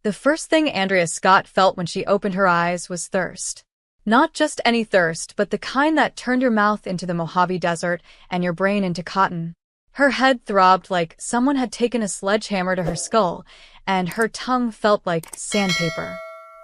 The first thing Andrea Scott felt when she opened her eyes was thirst. Not just any thirst, but the kind that turned your mouth into the Mojave Desert and your brain into cotton. Her head throbbed like someone had taken a sledgehammer to her skull, and her tongue felt like sandpaper.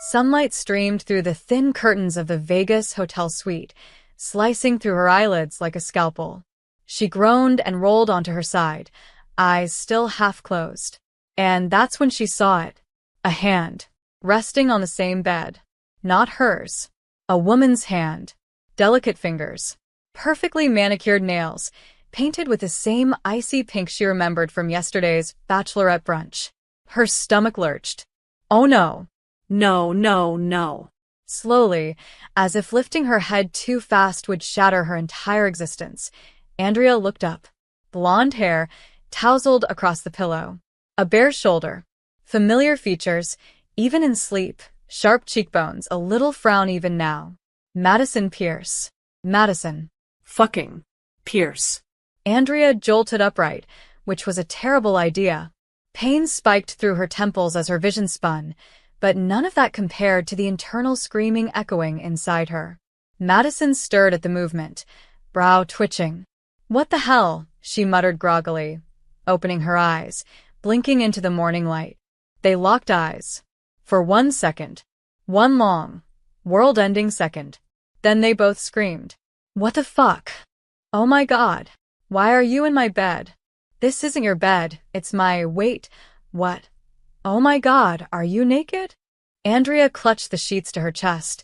Sunlight streamed through the thin curtains of the Vegas hotel suite, slicing through her eyelids like a scalpel. She groaned and rolled onto her side, eyes still half closed. And that's when she saw it. A hand, resting on the same bed. Not hers. A woman's hand. Delicate fingers. Perfectly manicured nails, painted with the same icy pink she remembered from yesterday's Bachelorette brunch. Her stomach lurched. Oh no. No, no, no. Slowly, as if lifting her head too fast would shatter her entire existence, Andrea looked up. Blonde hair, tousled across the pillow. A bare shoulder. Familiar features, even in sleep. Sharp cheekbones, a little frown even now. Madison Pierce. Madison. Fucking Pierce. Andrea jolted upright, which was a terrible idea. Pain spiked through her temples as her vision spun, but none of that compared to the internal screaming echoing inside her. Madison stirred at the movement, brow twitching. What the hell? She muttered groggily, opening her eyes, blinking into the morning light. They locked eyes. For 1 second. One long, world-ending second. Then they both screamed. What the fuck? Oh my god. Why are you in my bed? This isn't your bed, it's my— Wait, what? Oh my god, are you naked? Andrea clutched the sheets to her chest,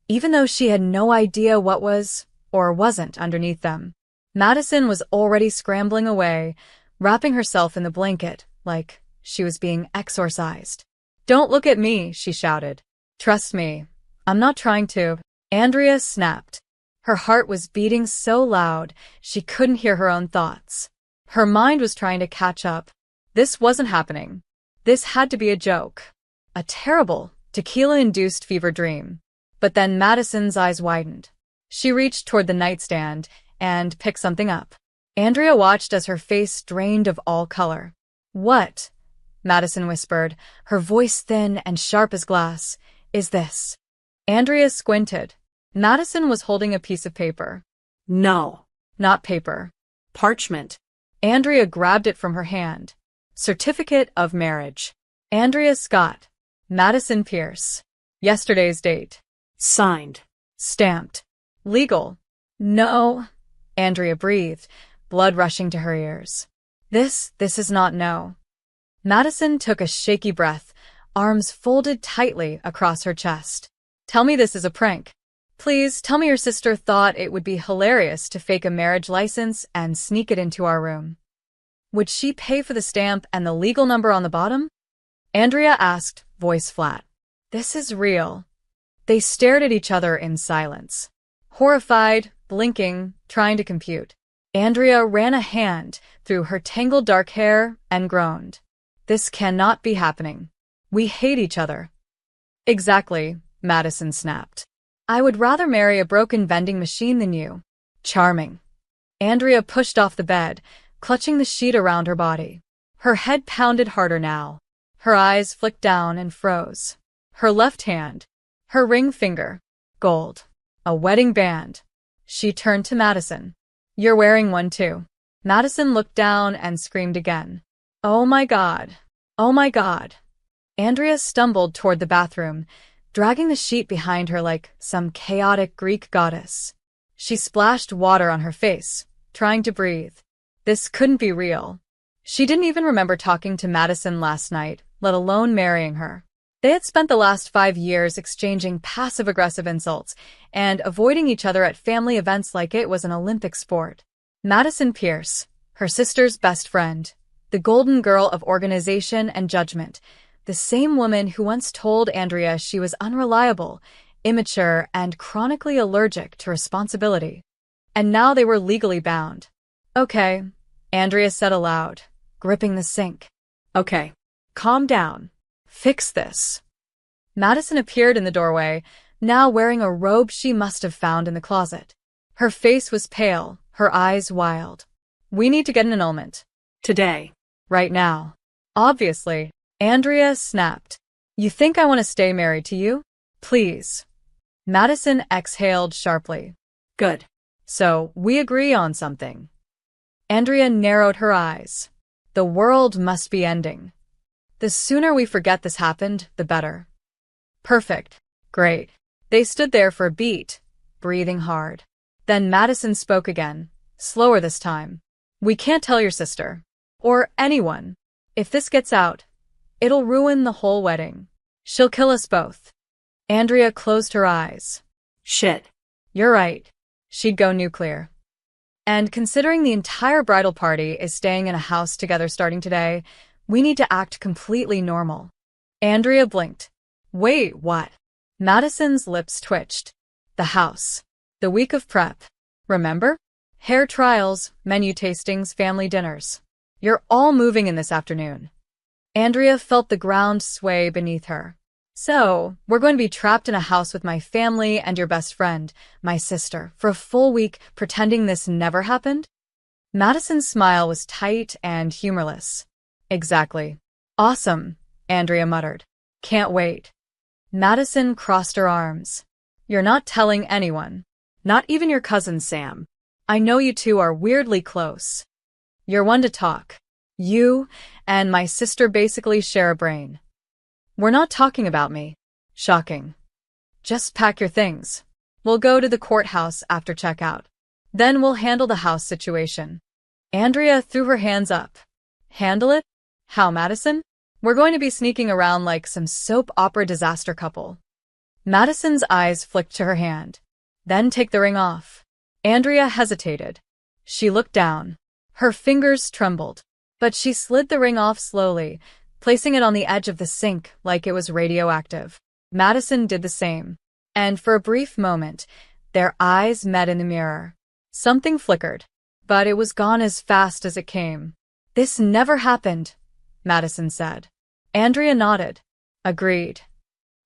even though she had no idea what was, or wasn't, underneath them. Madison was already scrambling away, wrapping herself in the blanket, like she was being exorcised. Don't look at me, she shouted. Trust me. I'm not trying to. Andrea snapped. Her heart was beating so loud she couldn't hear her own thoughts. Her mind was trying to catch up. This wasn't happening. This had to be a joke. A terrible, tequila-induced fever dream. But then Madison's eyes widened. She reached toward the nightstand and picked something up. Andrea watched as her face drained of all color. What? Madison whispered, her voice thin and sharp as glass. Is this? Andrea squinted. Madison was holding a piece of paper. No. Not paper. Parchment. Andrea grabbed it from her hand. Certificate of marriage. Andrea Scott. Madison Pierce. Yesterday's date. Signed. Stamped. Legal. No. Andrea breathed, blood rushing to her ears. This is not no. Madison took a shaky breath, arms folded tightly across her chest. Tell me this is a prank. Please tell me your sister thought it would be hilarious to fake a marriage license and sneak it into our room. Would she pay for the stamp and the legal number on the bottom? Andrea asked, voice flat. This is real. They stared at each other in silence. Horrified, blinking, trying to compute. Andrea ran a hand through her tangled dark hair and groaned. This cannot be happening. We hate each other. Exactly, Madison snapped. I would rather marry a broken vending machine than you. Charming. Andrea pushed off the bed, clutching the sheet around her body. Her head pounded harder now. Her eyes flicked down and froze. Her left hand. Her ring finger. Gold. A wedding band. She turned to Madison. You're wearing one too. Madison looked down and screamed again. Oh my god. Oh my god. Andrea stumbled toward the bathroom, dragging the sheet behind her like some chaotic Greek goddess. She splashed water on her face, trying to breathe. This couldn't be real. She didn't even remember talking to Madison last night, let alone marrying her. They had spent the last 5 years exchanging passive-aggressive insults and avoiding each other at family events like it was an Olympic sport. Madison Pierce, her sister's best friend, the golden girl of organization and judgment, the same woman who once told Andrea she was unreliable, immature, and chronically allergic to responsibility. And now they were legally bound. Okay, Andrea said aloud, gripping the sink. Okay, calm down. Fix this. Madison appeared in the doorway, now wearing a robe she must have found in the closet. Her face was pale, her eyes wild. We need to get an annulment. Today. Right now. Obviously. Andrea snapped. You think I want to stay married to you? Please. Madison exhaled sharply. Good. So, we agree on something. Andrea narrowed her eyes. The world must be ending. The sooner we forget this happened, the better. Perfect. Great. They stood there for a beat, breathing hard. Then Madison spoke again, slower this time. We can't tell your sister. Or anyone. If this gets out, it'll ruin the whole wedding. She'll kill us both. Andrea closed her eyes. Shit. You're right. She'd go nuclear. And considering the entire bridal party is staying in a house together starting today, we need to act completely normal. Andrea blinked. Wait, what? Madison's lips twitched. The house. The week of prep. Remember? Hair trials, menu tastings, family dinners. You're all moving in this afternoon. Andrea felt the ground sway beneath her. So, we're going to be trapped in a house with my family and your best friend, my sister, for a full week pretending this never happened? Madison's smile was tight and humorless. Exactly. Awesome, Andrea muttered. Can't wait. Madison crossed her arms. You're not telling anyone. Not even your cousin Sam. I know you two are weirdly close. You're one to talk. You and my sister basically share a brain. We're not talking about me. Shocking. Just pack your things. We'll go to the courthouse after checkout. Then we'll handle the house situation. Andrea threw her hands up. Handle it? How, Madison? We're going to be sneaking around like some soap opera disaster couple. Madison's eyes flicked to her hand. Then take the ring off. Andrea hesitated. She looked down. Her fingers trembled. But she slid the ring off slowly, placing it on the edge of the sink like it was radioactive. Madison did the same. And for a brief moment, their eyes met in the mirror. Something flickered, but it was gone as fast as it came. This never happened, Madison said. Andrea nodded. Agreed.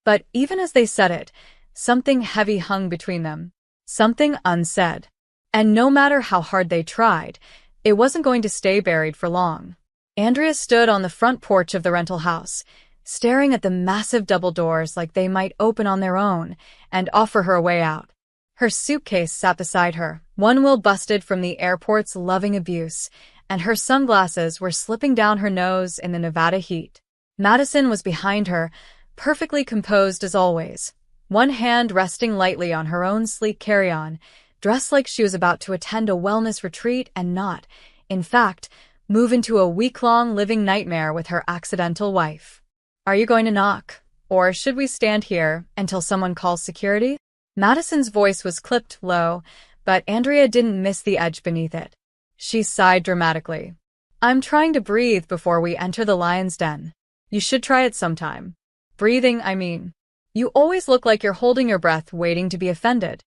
But even as they said it, something heavy hung between them. Something unsaid. And no matter how hard they tried, it wasn't going to stay buried for long. Andrea stood on the front porch of the rental house, staring at the massive double doors like they might open on their own and offer her a way out. Her suitcase sat beside her, one wheel busted from the airport's loving abuse, and her sunglasses were slipping down her nose in the Nevada heat. Madison was behind her, perfectly composed as always, one hand resting lightly on her own sleek carry-on, dressed like she was about to attend a wellness retreat and not, in fact, move into a week-long living nightmare with her accidental wife. Are you going to knock? Or should we stand here until someone calls security? Madison's voice was clipped low, but Andrea didn't miss the edge beneath it. She sighed dramatically. I'm trying to breathe before we enter the lion's den. You should try it sometime. Breathing, I mean. You always look like you're holding your breath waiting to be offended.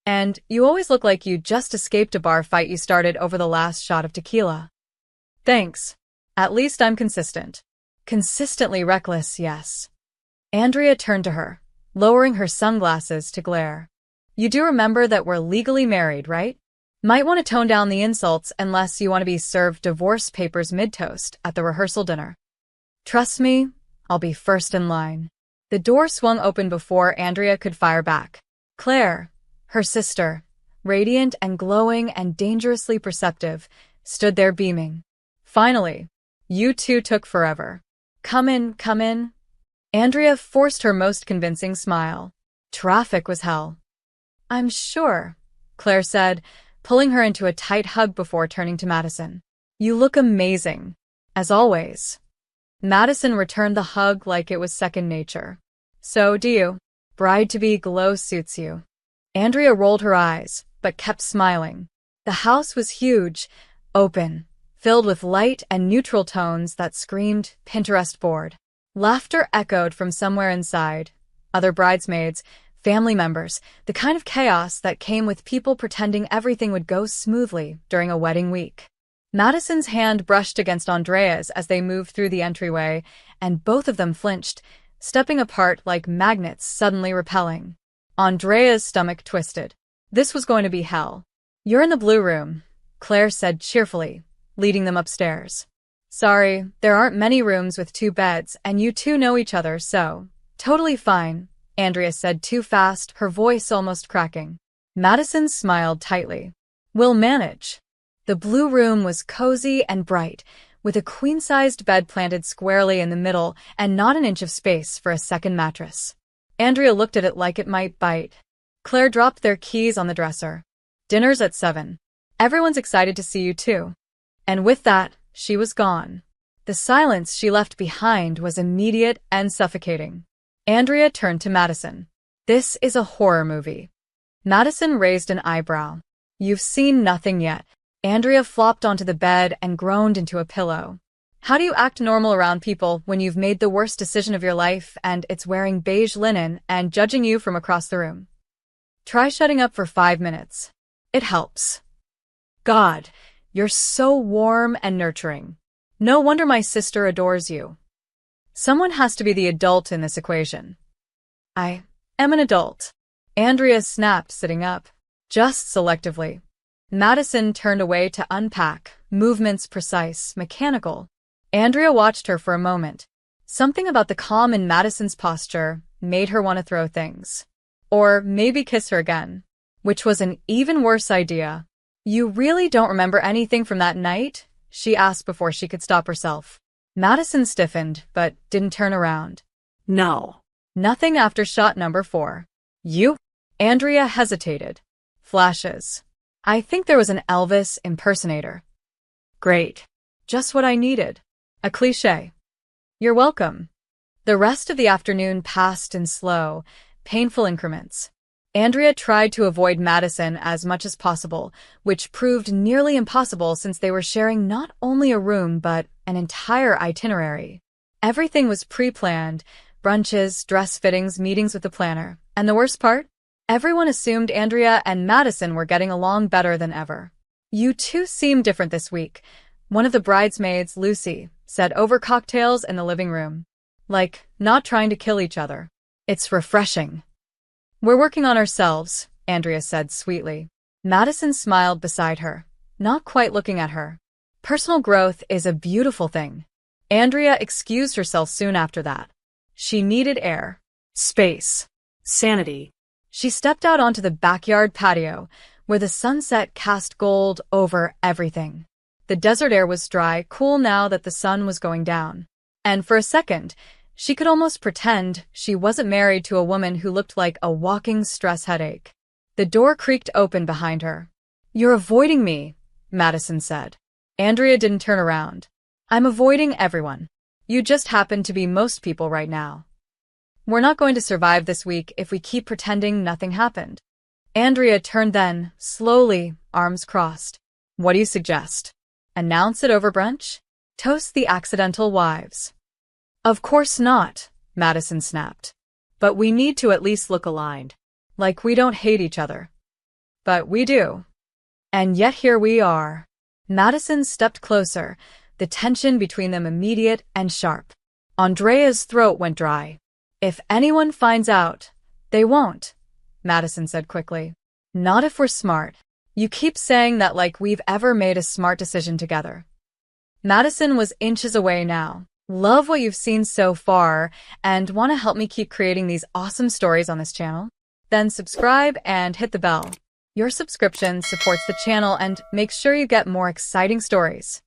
And you always look like you just escaped a bar fight you started over the last shot of tequila. Thanks. At least I'm consistent. Consistently reckless, yes. Andrea turned to her, lowering her sunglasses to glare. You do remember that we're legally married, right? Might want to tone down the insults unless you want to be served divorce papers mid-toast at the rehearsal dinner. Trust me, I'll be first in line. The door swung open before Andrea could fire back. Clare, her sister, radiant and glowing and dangerously perceptive, stood there beaming. Finally, you two took forever. Come in, come in. Andrea forced her most convincing smile. Traffic was hell. I'm sure, Clare said, pulling her into a tight hug before turning to Madison. You look amazing, as always. Madison returned the hug like it was second nature. So do you. Bride-to-be glow suits you. Andrea rolled her eyes, but kept smiling. The house was huge, open, filled with light and neutral tones that screamed Pinterest board. Laughter echoed from somewhere inside. Other bridesmaids, family members, the kind of chaos that came with people pretending everything would go smoothly during a wedding week. Madison's hand brushed against Andrea's as they moved through the entryway, and both of them flinched, stepping apart like magnets suddenly repelling. Andrea's stomach twisted. This was going to be hell. You're in the blue room, Clare said cheerfully, leading them upstairs. Sorry, there aren't many rooms with 2 beds, and you two know each other, so. Totally fine, Andrea said too fast, her voice almost cracking. Madison smiled tightly. We'll manage. The blue room was cozy and bright, with a queen-sized bed planted squarely in the middle and not an inch of space for a second mattress. Andrea looked at it like it might bite. Claire dropped their keys on the dresser. Dinner's at 7. Everyone's excited to see you too. And with that, she was gone. The silence she left behind was immediate and suffocating. Andrea turned to Madison. This is a horror movie. Madison raised an eyebrow. You've seen nothing yet. Andrea flopped onto the bed and groaned into a pillow. How do you act normal around people when you've made the worst decision of your life and it's wearing beige linen and judging you from across the room? Try shutting up for 5 minutes. It helps. God, you're so warm and nurturing. No wonder my sister adores you. Someone has to be the adult in this equation. I am an adult. Andrea snapped, sitting up. Just selectively. Madison turned away to unpack, movements precise, mechanical. Andrea watched her for a moment. Something about the calm in Madison's posture made her want to throw things. Or maybe kiss her again. Which was an even worse idea. You really don't remember anything from that night? She asked before she could stop herself. Madison stiffened, but didn't turn around. No. Nothing after shot number 4. You? Andrea hesitated. Flashes. I think there was an Elvis impersonator. Great. Just what I needed. A cliché. You're welcome. The rest of the afternoon passed in slow, painful increments. Andrea tried to avoid Madison as much as possible, which proved nearly impossible since they were sharing not only a room but an entire itinerary. Everything was pre-planned, brunches, dress fittings, meetings with the planner. And the worst part? Everyone assumed Andrea and Madison were getting along better than ever. You two seem different this week, one of the bridesmaids, Lucy, said over cocktails in the living room. Like, not trying to kill each other. It's refreshing. We're working on ourselves, Andrea said sweetly. Madison smiled beside her, not quite looking at her. Personal growth is a beautiful thing. Andrea excused herself soon after that. She needed air, space, Sanity. She stepped out onto the backyard patio, where the sunset cast gold over everything. The desert air was dry, cool now that the sun was going down. And for a second, she could almost pretend she wasn't married to a woman who looked like a walking stress headache. The door creaked open behind her. You're avoiding me, Madison said. Andrea didn't turn around. I'm avoiding everyone. You just happen to be most people right now. We're not going to survive this week if we keep pretending nothing happened. Andrea turned then, slowly, arms crossed. What do you suggest? Announce it over brunch? Toast the accidental wives. Of course not, Madison snapped. But we need to at least look aligned. Like we don't hate each other. But we do. And yet here we are. Madison stepped closer, the tension between them immediate and sharp. Andrea's throat went dry. If anyone finds out, they won't, Madison said quickly. Not if we're smart. You keep saying that like we've ever made a smart decision together. Madison was inches away now. Love what you've seen so far and want to help me keep creating these awesome stories on this channel? Then subscribe and hit the bell. Your subscription supports the channel and makes sure you get more exciting stories.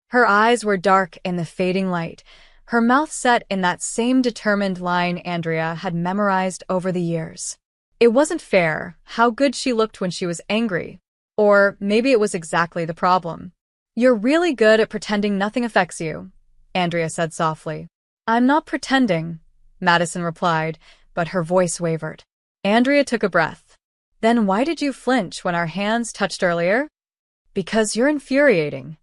Her eyes were dark in the fading light, her mouth set in that same determined line Andrea had memorized over the years. It wasn't fair how good she looked when she was angry. Or maybe it was exactly the problem. You're really good at pretending nothing affects you, Andrea said softly. I'm not pretending, Madison replied, but her voice wavered. Andrea took a breath. Then why did you flinch when our hands touched earlier? Because you're infuriating.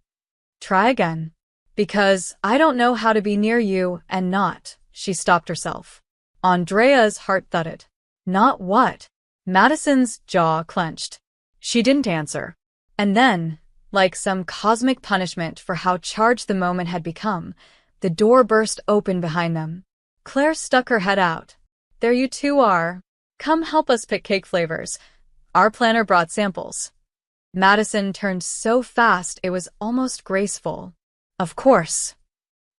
Try again. Because I don't know how to be near you and not. She stopped herself. Andrea's heart thudded. Not what? Madison's jaw clenched. She didn't answer. And then, like some cosmic punishment for how charged the moment had become, the door burst open behind them. Claire stuck her head out. There you two are. Come help us pick cake flavors. Our planner brought samples. Madison turned so fast it was almost graceful. Of course.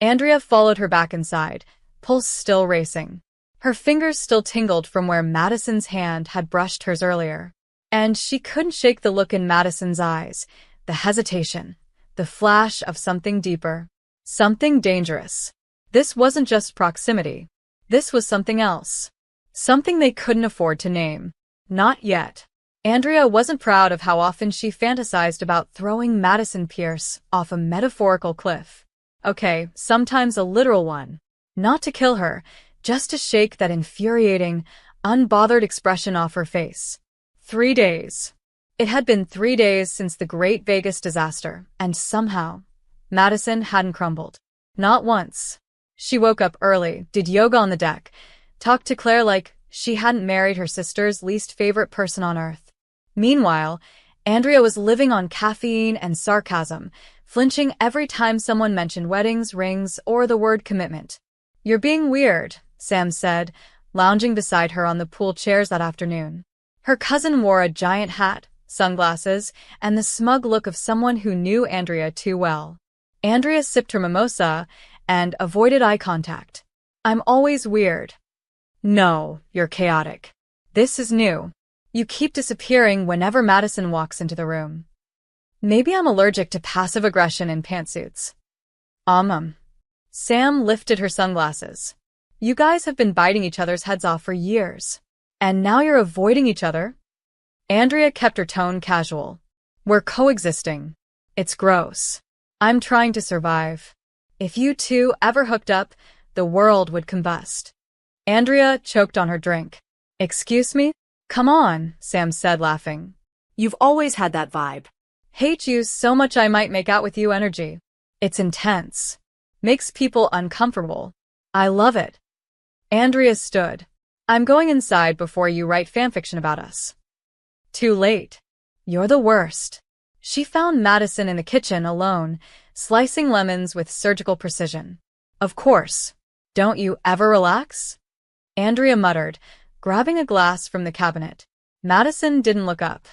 Andrea followed her back inside, pulse still racing. Her fingers still tingled from where Madison's hand had brushed hers earlier. And she couldn't shake the look in Madison's eyes, the hesitation, the flash of something deeper, something dangerous. This wasn't just proximity. This was something else. Something they couldn't afford to name. Not yet. Andrea wasn't proud of how often she fantasized about throwing Madison Pierce off a metaphorical cliff. Okay, sometimes a literal one. Not to kill her, just to shake that infuriating, unbothered expression off her face. 3 days. It had been 3 days since the Great Vegas disaster, and somehow, Madison hadn't crumbled. Not once. She woke up early, did yoga on the deck, talked to Claire like she hadn't married her sister's least favorite person on earth. Meanwhile, Andrea was living on caffeine and sarcasm, flinching every time someone mentioned weddings, rings, or the word commitment. "You're being weird," Sam said, lounging beside her on the pool chairs that afternoon. Her cousin wore a giant hat, sunglasses, and the smug look of someone who knew Andrea too well. Andrea sipped her mimosa and avoided eye contact. "I'm always weird." "No, you're chaotic. This is new. You keep disappearing whenever Madison walks into the room." "Maybe I'm allergic to passive aggression in pantsuits." Sam lifted her sunglasses. "You guys have been biting each other's heads off for years. And now you're avoiding each other?" Andrea kept her tone casual. "We're coexisting. It's gross. I'm trying to survive. If you two ever hooked up, the world would combust." Andrea choked on her drink. "Excuse me?" "Come on," Sam said, laughing. You've always had that vibe. "Hate you so much I might make out with you energy. It's intense. Makes people uncomfortable. I love it." Andrea stood. "I'm going inside before you write fanfiction about us." "Too late. You're the worst." She found Madison in the kitchen alone, slicing lemons with surgical precision. "Of course. Don't you ever relax?" Andrea muttered, grabbing a glass from the cabinet. Madison didn't look up.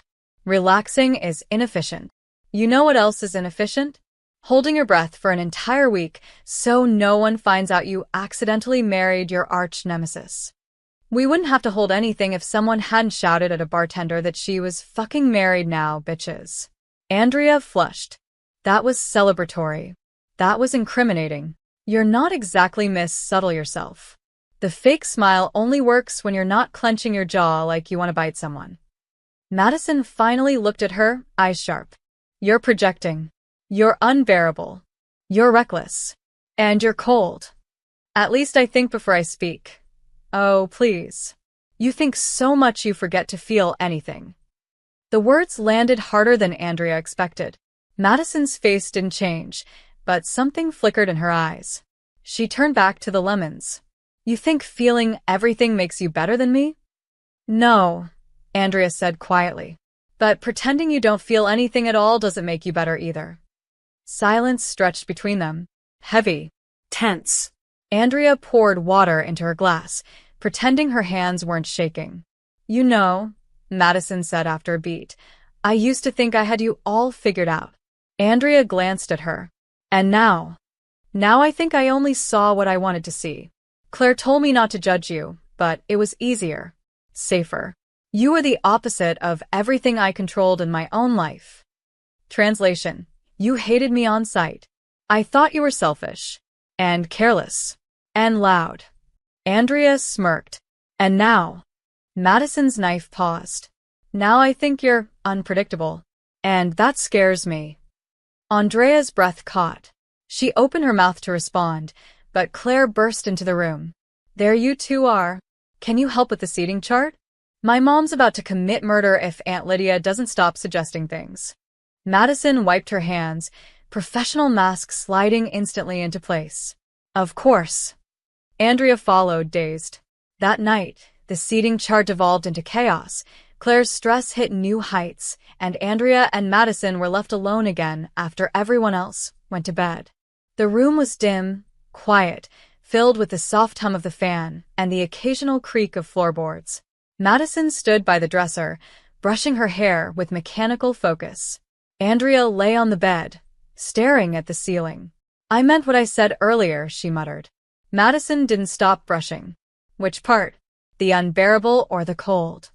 "Relaxing is inefficient. You know what else is inefficient? Holding your breath for an entire week so no one finds out you accidentally married your arch nemesis. We wouldn't have to hold anything if someone hadn't shouted at a bartender that she was fucking married now, bitches." Andrea flushed. That was celebratory. That was incriminating. You're not exactly Miss Subtle yourself. The fake smile only works when you're not clenching your jaw like you want to bite someone. Madison finally looked at her, eyes sharp. "You're projecting. You're unbearable. You're reckless. And you're cold. At least I think before I speak. Oh, please. You think so much you forget to feel anything." The words landed harder than Andrea expected. Madison's face didn't change, but something flickered in her eyes. She turned back to the lemons. "You think feeling everything makes you better than me?" "No," Andrea said quietly. "But pretending you don't feel anything at all doesn't make you better either." Silence stretched between them. Heavy. Tense. Andrea poured water into her glass, pretending her hands weren't shaking. "You know," Madison said after a beat, "I used to think I had you all figured out." Andrea glanced at her. "And now? Now I think I only saw what I wanted to see. Claire told me not to judge you, but it was easier. Safer. You were the opposite of everything I controlled in my own life." Translation: You hated me on sight. I thought you were selfish. And careless. And loud. Andrea smirked. "And now?" Madison's knife paused. "Now I think you're unpredictable. And that scares me." Andrea's breath caught. She opened her mouth to respond, but Claire burst into the room. "There you two are. Can you help with the seating chart? My mom's about to commit murder if Aunt Lydia doesn't stop suggesting things." Madison wiped her hands, professional mask sliding instantly into place. "Of course." Andrea followed, dazed. That night, the seating chart devolved into chaos. Claire's stress hit new heights, and Andrea and Madison were left alone again after everyone else went to bed. The room was dim, quiet, filled with the soft hum of the fan and the occasional creak of floorboards. Madison stood by the dresser, brushing her hair with mechanical focus. Andrea lay on the bed, staring at the ceiling. I meant what I said earlier, she muttered. Madison didn't stop brushing. Which part? The unbearable or the cold?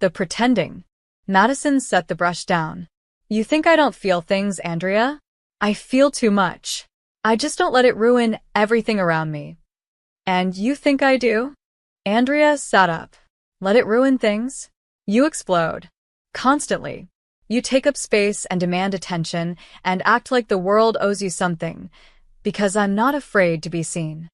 The pretending. Madison set the brush down. You think I don't feel things, Andrea? I feel too much. I just don't let it ruin everything around me. And you think I do? Andrea sat up. Let it ruin things? You explode. Constantly. You take up space and demand attention and act like the world owes you something. Because I'm not afraid to be seen.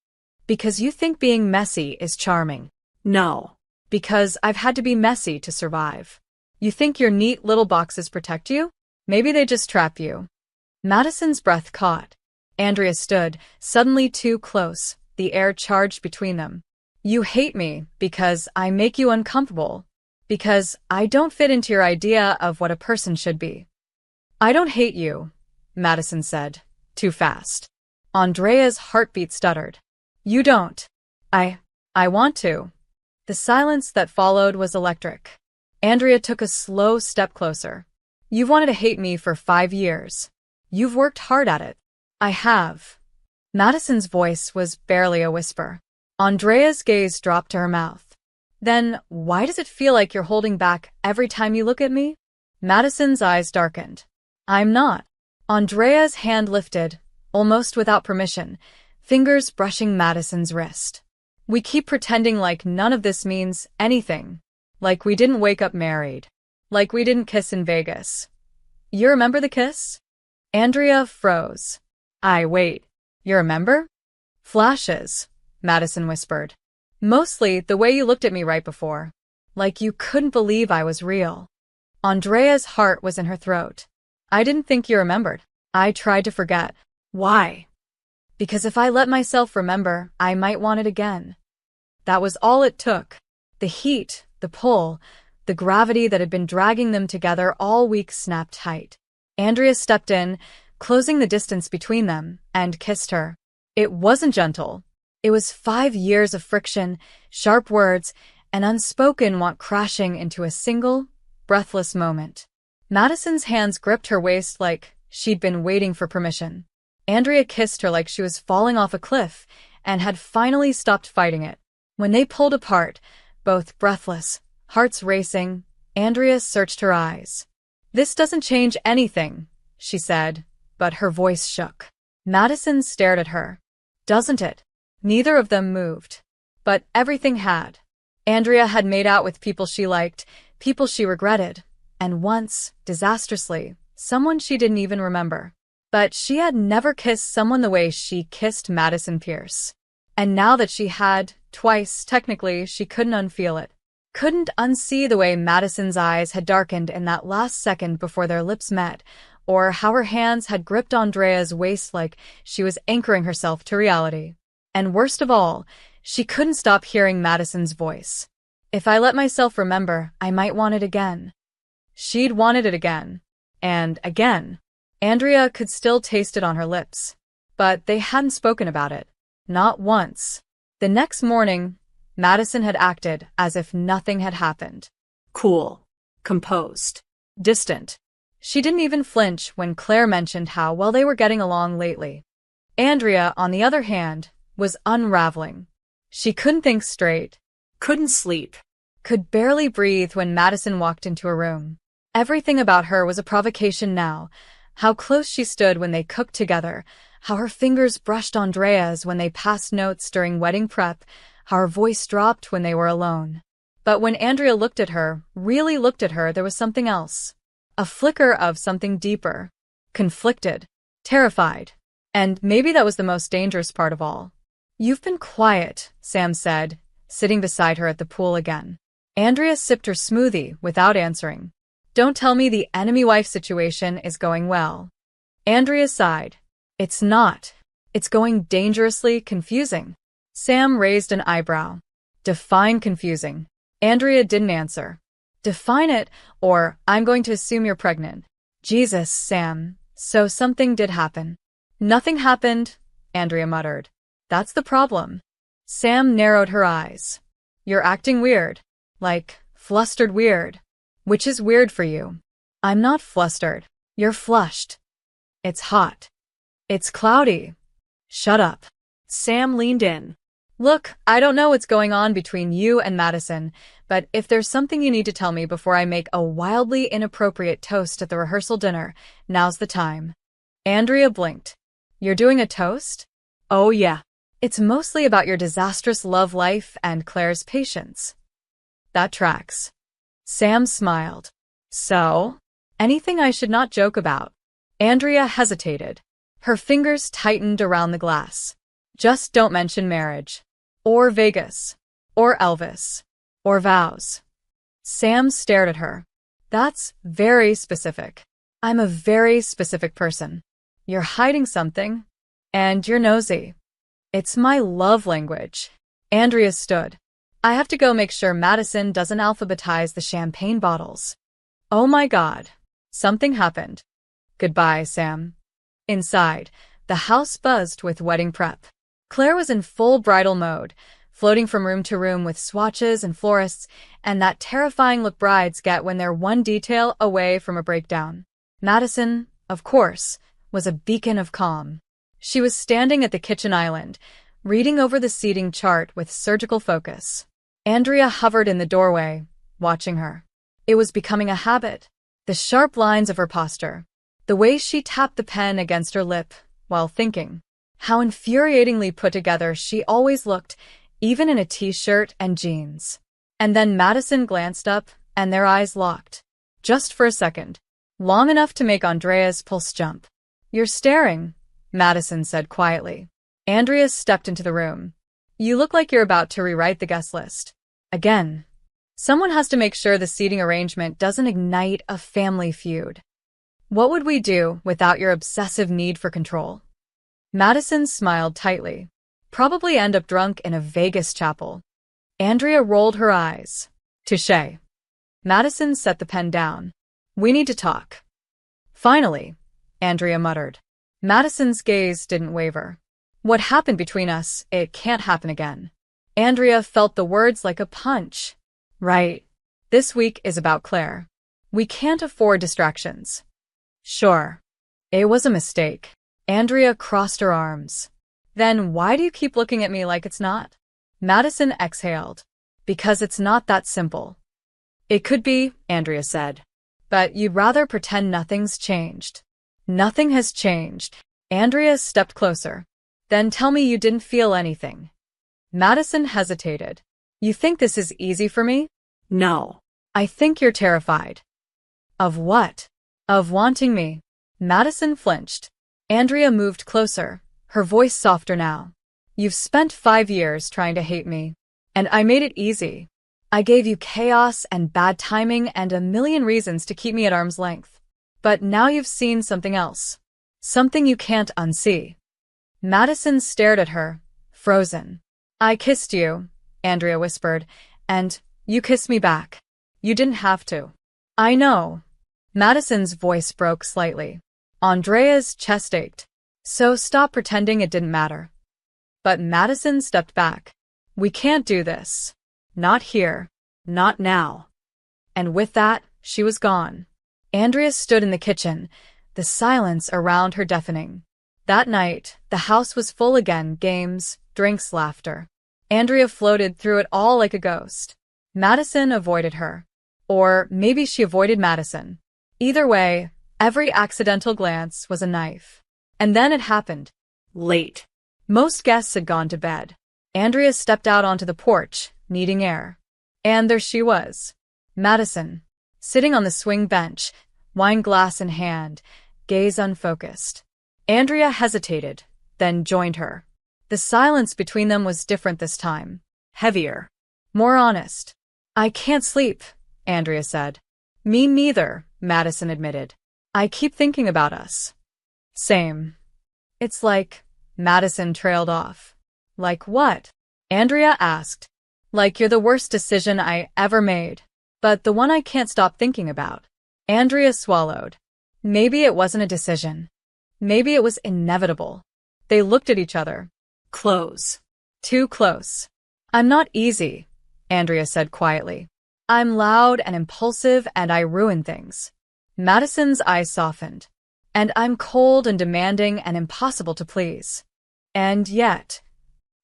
Because you think being messy is charming. No. Because I've had to be messy to survive. You think your neat little boxes protect you? Maybe they just trap you. Madison's breath caught. Andrea stood, suddenly too close, the air charged between them. You hate me because I make you uncomfortable. Because I don't fit into your idea of what a person should be. I don't hate you, Madison said, too fast. Andrea's heartbeat stuttered. You don't. I want to. The silence that followed was electric. Andrea took a slow step closer. You've wanted to hate me for 5 years. You've worked hard at it. I have. Madison's voice was barely a whisper. Andrea's gaze dropped to her mouth. Then why does it feel like you're holding back every time you look at me? Madison's eyes darkened. I'm not. Andrea's hand lifted, almost without permission, fingers brushing Madison's wrist. We keep pretending like none of this means anything. Like we didn't wake up married. Like we didn't kiss in Vegas. You remember the kiss? Andrea froze. Wait. You remember? Flashes, Madison whispered. Mostly the way you looked at me right before. Like you couldn't believe I was real. Andrea's heart was in her throat. I didn't think you remembered. I tried to forget. Why? Because if I let myself remember, I might want it again. That was all it took. The heat, the pull, the gravity that had been dragging them together all week snapped tight. Andrea stepped in, closing the distance between them, and kissed her. It wasn't gentle. It was 5 years of friction, sharp words, and unspoken want crashing into a single, breathless moment. Madison's hands gripped her waist like she'd been waiting for permission. Andrea kissed her like she was falling off a cliff and had finally stopped fighting it. When they pulled apart, both breathless, hearts racing, Andrea searched her eyes. This doesn't change anything, she said, but her voice shook. Madison stared at her. Doesn't it? Neither of them moved. But everything had. Andrea had made out with people she liked, people she regretted, and once, disastrously, someone she didn't even remember. But she had never kissed someone the way she kissed Madison Pierce. And now that she had, twice, technically, she couldn't unfeel it. Couldn't unsee the way Madison's eyes had darkened in that last second before their lips met, or how her hands had gripped Andrea's waist like she was anchoring herself to reality. And worst of all, she couldn't stop hearing Madison's voice. If I let myself remember, I might want it again. She'd wanted it again. And again. Andrea could still taste it on her lips. But they hadn't spoken about it. Not once. The next morning, Madison had acted as if nothing had happened. Cool. Composed. Distant. She didn't even flinch when Clare mentioned how well they were getting along lately. Andrea, on the other hand, was unraveling. She couldn't think straight. Couldn't sleep. Could barely breathe when Madison walked into her room. Everything about her was a provocation now. How close she stood when they cooked together, how her fingers brushed Andrea's when they passed notes during wedding prep, how her voice dropped when they were alone. But when Andrea looked at her, really looked at her, there was something else. A flicker of something deeper. Conflicted. Terrified. And maybe that was the most dangerous part of all. You've been quiet, Sam said, sitting beside her at the pool again. Andrea sipped her smoothie without answering. Don't tell me the enemy wife situation is going well. Andrea sighed. It's not. It's going dangerously confusing. Sam raised an eyebrow. Define confusing. Andrea didn't answer. Define it, or I'm going to assume you're pregnant. Jesus, Sam. So something did happen. Nothing happened, Andrea muttered. That's the problem. Sam narrowed her eyes. You're acting weird. Like, flustered weird. Which is weird for you. I'm not flustered. You're flushed. It's hot. It's cloudy, Shut up. Sam leaned in. Look, I don't know what's going on between you and Madison, but if there's something you need to tell me before I make a wildly inappropriate toast at the rehearsal dinner, now's the time. Andrea blinked. You're doing a toast? Oh yeah. It's mostly about your disastrous love life and Claire's patience. That tracks. Sam smiled. So? Anything I should not joke about? Andrea hesitated. Her fingers tightened around the glass. Just don't mention marriage. Or Vegas. Or Elvis. Or vows. Sam stared at her. That's very specific. I'm a very specific person. You're hiding something. And you're nosy. It's my love language. Andrea stood. I have to go make sure Madison doesn't alphabetize the champagne bottles. Oh my God. Something happened. Goodbye, Sam. Inside, the house buzzed with wedding prep. Claire was in full bridal mode, floating from room to room with swatches and florists, and that terrifying look brides get when they're one detail away from a breakdown. Madison, of course, was a beacon of calm. She was standing at the kitchen island, reading over the seating chart with surgical focus. Andrea hovered in the doorway, watching her. It was becoming a habit. The sharp lines of her posture. The way she tapped the pen against her lip while thinking. How infuriatingly put together she always looked, even in a t-shirt and jeans. And then Madison glanced up, and their eyes locked. Just for a second. Long enough to make Andrea's pulse jump. You're staring, Madison said quietly. Andrea stepped into the room. You look like you're about to rewrite the guest list. Again. Someone has to make sure the seating arrangement doesn't ignite a family feud. What would we do without your obsessive need for control? Madison smiled tightly. Probably end up drunk in a Vegas chapel. Andrea rolled her eyes. Touché. Madison set the pen down. We need to talk. Finally, Andrea muttered. Madison's gaze didn't waver. What happened between us, it can't happen again. Andrea felt the words like a punch. Right. This week is about Claire. We can't afford distractions. Sure. It was a mistake. Andrea crossed her arms. Then why do you keep looking at me like it's not? Madison exhaled. Because it's not that simple. It could be, Andrea said. But you'd rather pretend nothing's changed. Nothing has changed. Andrea stepped closer. Then tell me you didn't feel anything. Madison hesitated. You think this is easy for me? No. I think you're terrified. Of what? Of wanting me. Madison flinched. Andrea moved closer, her voice softer now. You've spent 5 years trying to hate me. And I made it easy. I gave you chaos and bad timing and a million reasons to keep me at arm's length. But now you've seen something else. Something you can't unsee. Madison stared at her, frozen. I kissed you, Andrea whispered, and you kissed me back. You didn't have to. I know. Madison's voice broke slightly. Andrea's chest ached. So stop pretending it didn't matter. But Madison stepped back. We can't do this. Not here. Not now. And with that, she was gone. Andrea stood in the kitchen, the silence around her deafening. That night, the house was full again, games, drinks, laughter. Andrea floated through it all like a ghost. Madison avoided her. Or maybe she avoided Madison. Either way, every accidental glance was a knife. And then it happened. Late. Most guests had gone to bed. Andrea stepped out onto the porch, needing air. And there she was. Madison, sitting on the swing bench, wine glass in hand, gaze unfocused. Andrea hesitated, then joined her. The silence between them was different this time. Heavier. More honest. I can't sleep, Andrea said. Me neither, Madison admitted. I keep thinking about us. Same. It's like, Madison trailed off. Like what? Andrea asked. Like you're the worst decision I ever made. But the one I can't stop thinking about. Andrea swallowed. Maybe it wasn't a decision. Maybe it was inevitable. They looked at each other. Close. Too close. I'm not easy, Andrea said quietly. I'm loud and impulsive and I ruin things. Madison's eyes softened. And I'm cold and demanding and impossible to please. And yet,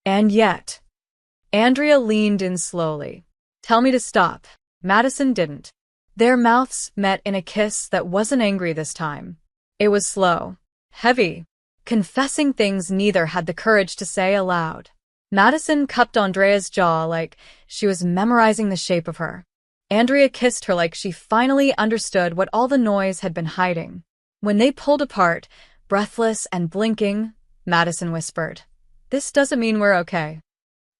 and yet. Andrea leaned in slowly. Tell me to stop. Madison didn't. Their mouths met in a kiss that wasn't angry this time. It was slow, heavy, confessing things neither had the courage to say aloud. Madison cupped Andrea's jaw like she was memorizing the shape of her. Andrea kissed her like she finally understood what all the noise had been hiding. When they pulled apart, breathless and blinking, Madison whispered, "This doesn't mean we're okay."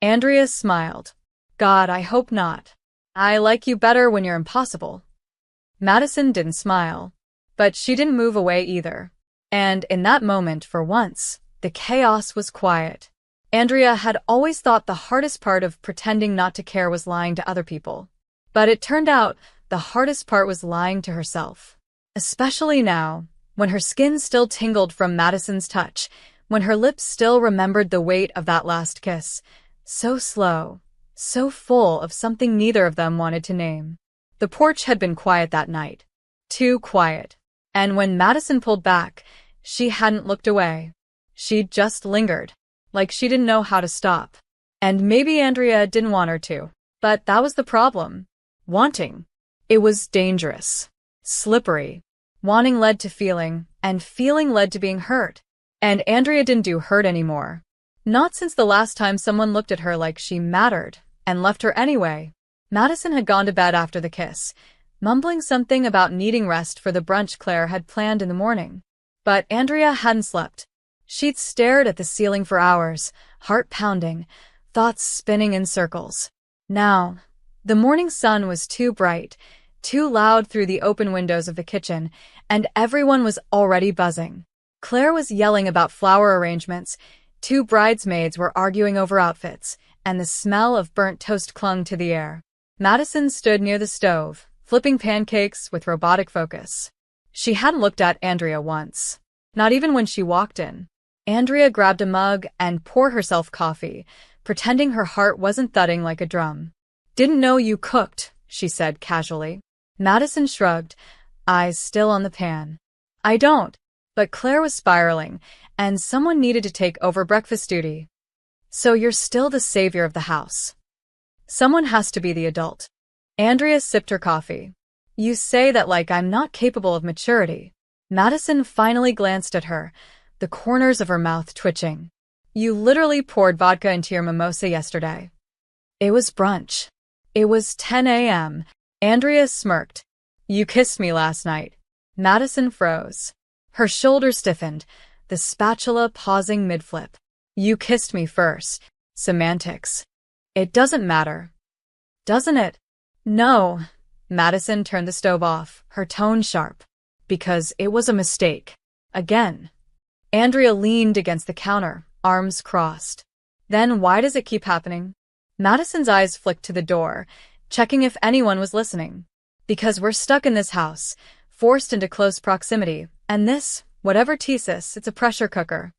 Andrea smiled. "God, I hope not. I like you better when you're impossible." Madison didn't smile, but she didn't move away either. And in that moment, for once, the chaos was quiet. Andrea had always thought the hardest part of pretending not to care was lying to other people. But it turned out the hardest part was lying to herself. Especially now, when her skin still tingled from Madison's touch, when her lips still remembered the weight of that last kiss. So slow, so full of something neither of them wanted to name. The porch had been quiet that night. Too quiet. And when Madison pulled back, she hadn't looked away. She'd just lingered, like she didn't know how to stop. And maybe Andrea didn't want her to. But that was the problem. Wanting. It was dangerous. Slippery. Wanting led to feeling, and feeling led to being hurt. And Andrea didn't do hurt anymore. Not since the last time someone looked at her like she mattered, and left her anyway. Madison had gone to bed after the kiss, mumbling something about needing rest for the brunch Clare had planned in the morning. But Andrea hadn't slept. She'd stared at the ceiling for hours, heart pounding, thoughts spinning in circles. Now, the morning sun was too bright, too loud through the open windows of the kitchen, and everyone was already buzzing. Clare was yelling about flower arrangements, two bridesmaids were arguing over outfits, and the smell of burnt toast clung to the air. Madison stood near the stove, flipping pancakes with robotic focus. She hadn't looked at Andrea once, not even when she walked in. Andrea grabbed a mug and poured herself coffee, pretending her heart wasn't thudding like a drum. "Didn't know you cooked," she said casually. Madison shrugged, eyes still on the pan. "I don't." But Clare was spiraling, and someone needed to take over breakfast duty. "So you're still the savior of the house. Someone has to be the adult." Andrea sipped her coffee. "You say that like I'm not capable of maturity." Madison finally glanced at her, the corners of her mouth twitching. "You literally poured vodka into your mimosa yesterday." "It was brunch. It was 10 a.m. Andrea smirked. "You kissed me last night." Madison froze. Her shoulders stiffened, the spatula pausing mid-flip. "You kissed me first." Semantics. "It doesn't matter." "Doesn't it?" "No." Madison turned the stove off, her tone sharp. "Because it was a mistake. Again." Andrea leaned against the counter, arms crossed. "Then why does it keep happening?" Madison's eyes flicked to the door, checking if anyone was listening. "Because we're stuck in this house, forced into close proximity, and this, whatever thesis, it's a pressure cooker.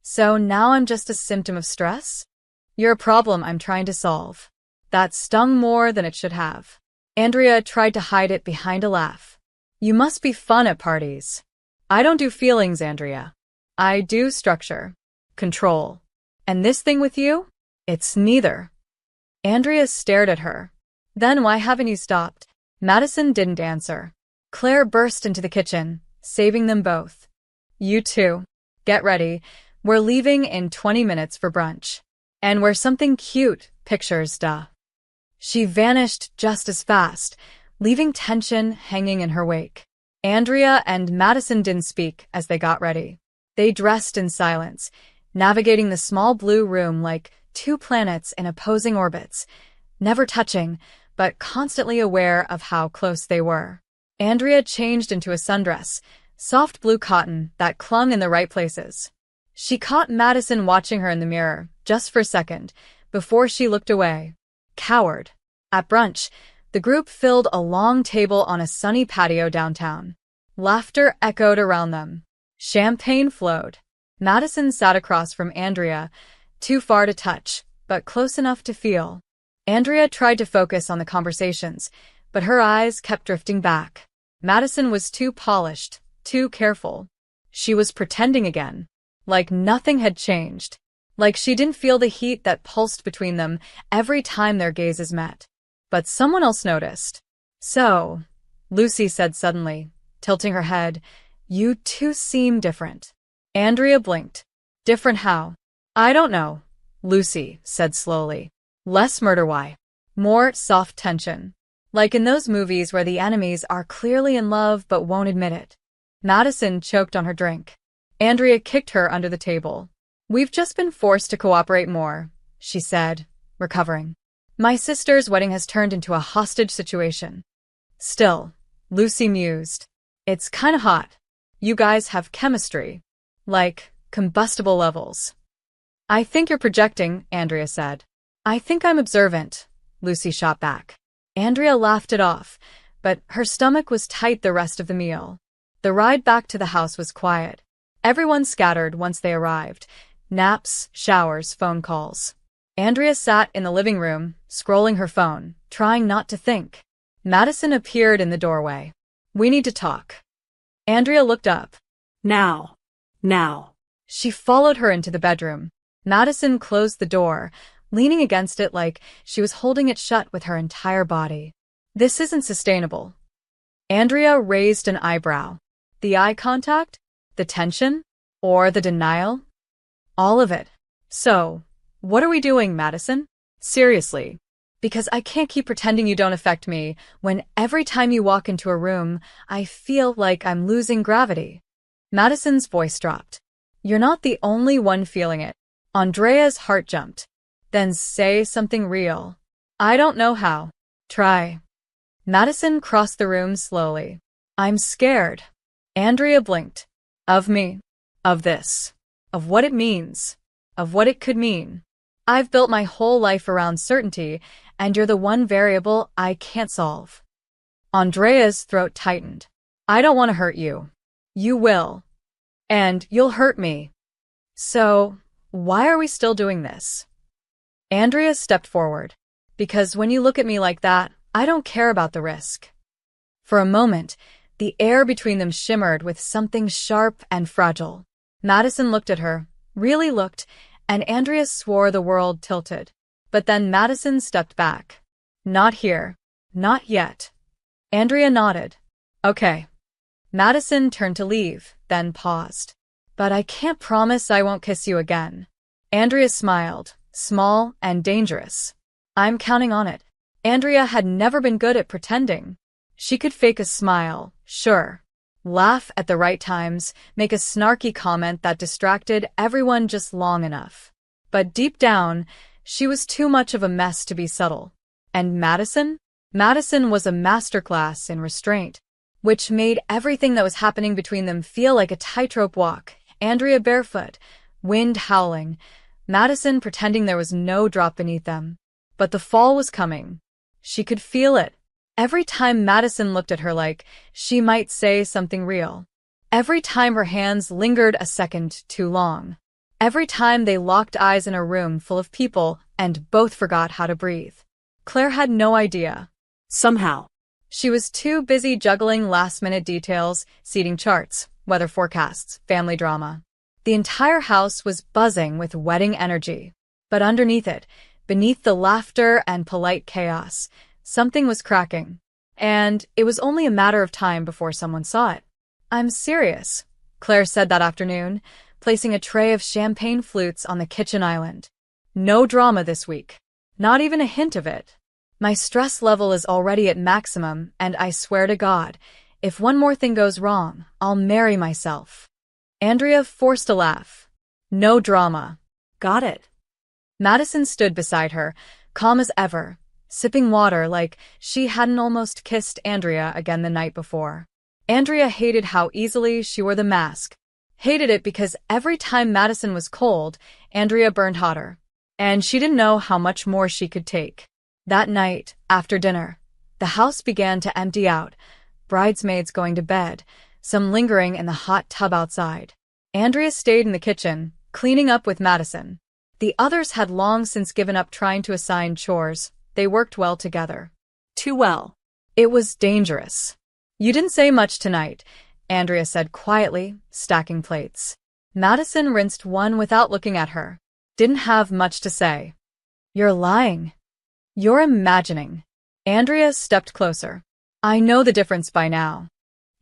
So now I'm just a symptom of stress? You're a problem I'm trying to solve." That stung more than it should have. Andrea tried to hide it behind a laugh. "You must be fun at parties." "I don't do feelings, Andrea. I do structure. Control. And this thing with you? It's neither." Andrea stared at her. "Then why haven't you stopped?" Madison didn't answer. Clare burst into the kitchen, saving them both. "You two. Get ready. We're leaving in 20 minutes for brunch. And we're something cute, pictures, duh." She vanished just as fast, leaving tension hanging in her wake. Andrea and Madison didn't speak as they got ready. They dressed in silence, navigating the small blue room like two planets in opposing orbits, never touching, but constantly aware of how close they were. Andrea changed into a sundress, soft blue cotton that clung in the right places. She caught Madison watching her in the mirror, just for a second, before she looked away. Coward. At brunch, the group filled a long table on a sunny patio downtown. Laughter echoed around them. Champagne flowed. Madison sat across from Andrea, too far to touch, but close enough to feel. Andrea tried to focus on the conversations, but her eyes kept drifting back. Madison was too polished, too careful. She was pretending again, like nothing had changed. like she didn't feel the heat that pulsed between them every time their gazes met. But someone else noticed. "So," Lucy said suddenly, tilting her head, "you two seem different." Andrea blinked. "Different how?" "I don't know," Lucy said slowly. "Less murder, why? More soft tension. Like in those movies where the enemies are clearly in love but won't admit it." Madison choked on her drink. Andrea kicked her under the table. "We've just been forced to cooperate more," she said, recovering. "My sister's wedding has turned into a hostage situation." "Still," Lucy mused, "it's kinda hot. You guys have chemistry. Like, combustible levels." "I think you're projecting," Andrea said. "I think I'm observant," Lucy shot back. Andrea laughed it off, but her stomach was tight the rest of the meal. The ride back to the house was quiet. Everyone scattered once they arrived. Naps, showers, phone calls. Andrea sat in the living room, scrolling her phone, trying not to think. Madison appeared in the doorway. "We need to talk." Andrea looked up. Now. Now. She followed her into the bedroom. Madison closed the door, leaning against it like she was holding it shut with her entire body. "This isn't sustainable." Andrea raised an eyebrow. The eye contact? The tension? Or the denial? All of it. "So, what are we doing, Madison? Seriously. Because I can't keep pretending you don't affect me when every time you walk into a room, I feel like I'm losing gravity." Madison's voice dropped. "You're not the only one feeling it." Andrea's heart jumped. "Then say something real." "I don't know how." "Try." Madison crossed the room slowly. "I'm scared." Andrea blinked. "Of me? Of this? Of what it means? Of what it could mean? I've built my whole life around certainty, and you're the one variable I can't solve." Andrea's throat tightened. "I don't want to hurt you." "You will. And you'll hurt me. So, why are we still doing this?" Andrea stepped forward. "Because when you look at me like that, I don't care about the risk." For a moment, the air between them shimmered with something sharp and fragile. Madison looked at her, really looked, and Andrea swore the world tilted. But then Madison stepped back. "Not here. Not yet." Andrea nodded. "Okay." Madison turned to leave, then paused. "But I can't promise I won't kiss you again." Andrea smiled, small and dangerous. "I'm counting on it." Andrea had never been good at pretending. She could fake a smile, sure. Laugh at the right times, make a snarky comment that distracted everyone just long enough. But deep down, she was too much of a mess to be subtle. And Madison? Madison was a masterclass in restraint, which made everything that was happening between them feel like a tightrope walk. Andrea barefoot, wind howling, Madison pretending there was no drop beneath them. But the fall was coming. She could feel it. Every time Madison looked at her like she might say something real. Every time her hands lingered a second too long. Every time they locked eyes in a room full of people and both forgot how to breathe. Claire had no idea. Somehow. She was too busy juggling last-minute details, seating charts, weather forecasts, family drama. The entire house was buzzing with wedding energy. But underneath it, beneath the laughter and polite chaos, something was cracking. And it was only a matter of time before someone saw it. "I'm serious," Claire said that afternoon, placing a tray of champagne flutes on the kitchen island. "No drama this week. Not even a hint of it. My stress level is already at maximum, and I swear to God, if one more thing goes wrong, I'll marry myself." Andrea forced a laugh. "No drama." Got it. Madison stood beside her, calm as ever, sipping water like she hadn't almost kissed Andrea again the night before. Andrea hated how easily she wore the mask. Hated it because every time Madison was cold, Andrea burned hotter. And she didn't know how much more she could take. That night, after dinner, the house began to empty out, bridesmaids going to bed, some lingering in the hot tub outside. Andrea stayed in the kitchen, cleaning up with Madison. The others had long since given up trying to assign chores. They worked well together. Too well. It was dangerous. "You didn't say much tonight," Andrea said quietly, stacking plates. Madison rinsed one without looking at her. didn't have much to say. You're lying. You're imagining. Andrea stepped closer. I know the difference by now.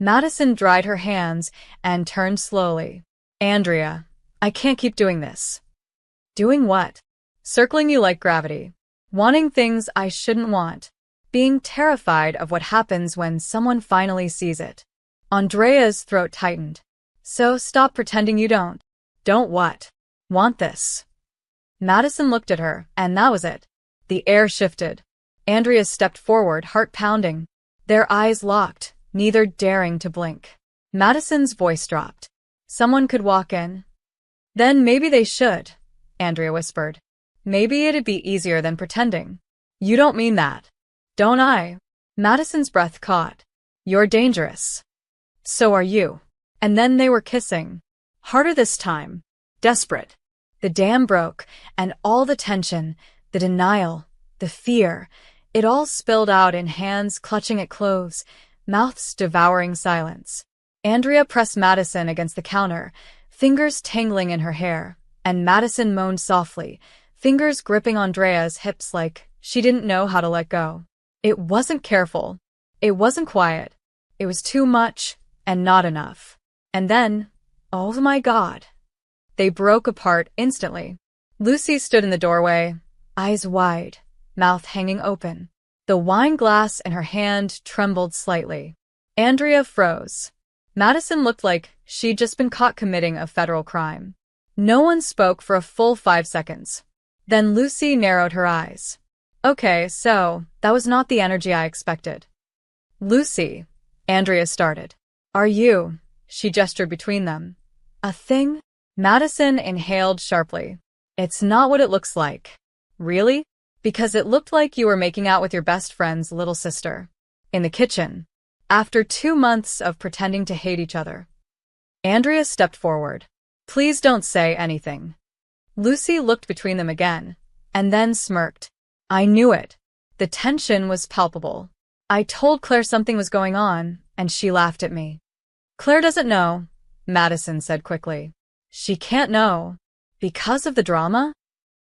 Madison dried her hands and turned slowly. Andrea, I can't keep doing this. Doing what? Circling you like gravity. Wanting things I shouldn't want. Being terrified of what happens when someone finally sees it. Andrea's throat tightened. So stop pretending you don't. Don't what? Want this. Madison looked at her, and that was it. The air shifted. Andrea stepped forward, heart pounding. Their eyes locked, neither daring to blink. Madison's voice dropped. Someone could walk in. Then maybe they should, Andrea whispered. Maybe it'd be easier than pretending. You don't mean that. Don't I? Madison's breath caught. You're dangerous. So are you. And then they were kissing. Harder this time. Desperate. The dam broke, and all the tension, the denial, the fear, it all spilled out in hands clutching at clothes, mouths devouring silence. Andrea pressed Madison against the counter, fingers tangling in her hair, and Madison moaned softly, fingers gripping Andrea's hips like she didn't know how to let go. It wasn't careful. It wasn't quiet. It was too much and not enough. And then, oh my God, they broke apart instantly. Lucy stood in the doorway, eyes wide, mouth hanging open. The wine glass in her hand trembled slightly. Andrea froze. Madison looked like she'd just been caught committing a federal crime. No one spoke for a full 5 seconds. Then Lucy narrowed her eyes. Okay, so that was not the energy I expected. Lucy, Andrea started. Are you, she gestured between them, a thing? Madison inhaled sharply. It's not what it looks like. Really? Because it looked like you were making out with your best friend's little sister. In the kitchen. After 2 months of pretending to hate each other. Andrea stepped forward. Please don't say anything. Lucy looked between them again, and then smirked. I knew it. The tension was palpable. I told Claire something was going on, and she laughed at me. Claire doesn't know, Madison said quickly. She can't know. Because of the drama?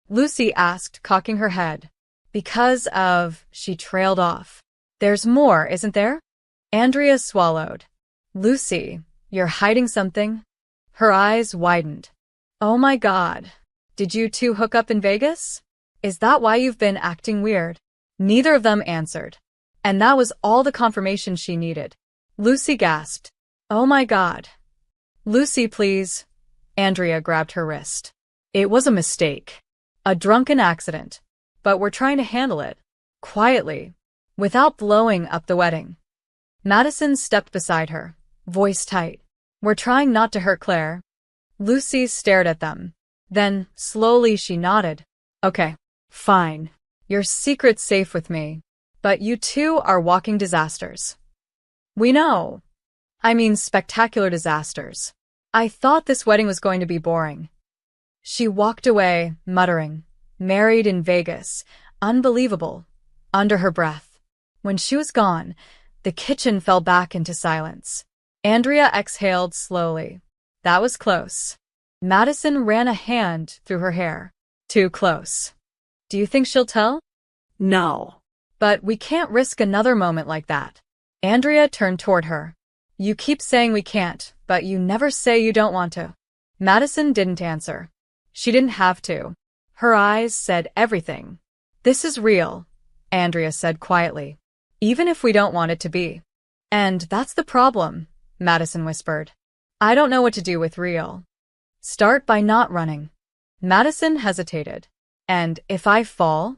Lucy asked, cocking her head. Because of, she trailed off. There's more, isn't there? Andrea swallowed. Lucy, you're hiding something? Her eyes widened. Oh my God. Did you two hook up in Vegas? Is that why you've been acting weird? Neither of them answered. And that was all the confirmation she needed. Lucy gasped. Oh my God. Lucy, please. Andrea grabbed her wrist. It was a mistake. A drunken accident. But we're trying to handle it. Quietly. Without blowing up the wedding. Madison stepped beside her, voice tight. We're trying not to hurt Claire. Lucy stared at them. Then, slowly she nodded. Okay, fine. Your secret's safe with me. But you two are walking disasters. We know. I mean spectacular disasters. I thought this wedding was going to be boring. She walked away, muttering, married in Vegas, unbelievable, under her breath. When she was gone, the kitchen fell back into silence. Andrea exhaled slowly. That was close. Madison ran a hand through her hair. Too close. Do you think she'll tell? No. But we can't risk another moment like that. Andrea turned toward her. You keep saying we can't, but you never say you don't want to. Madison didn't answer. She didn't have to. Her eyes said everything. This is real, Andrea said quietly. Even if we don't want it to be. And that's the problem, Madison whispered. I don't know what to do with real. Start by not running. Madison hesitated. And if I fall?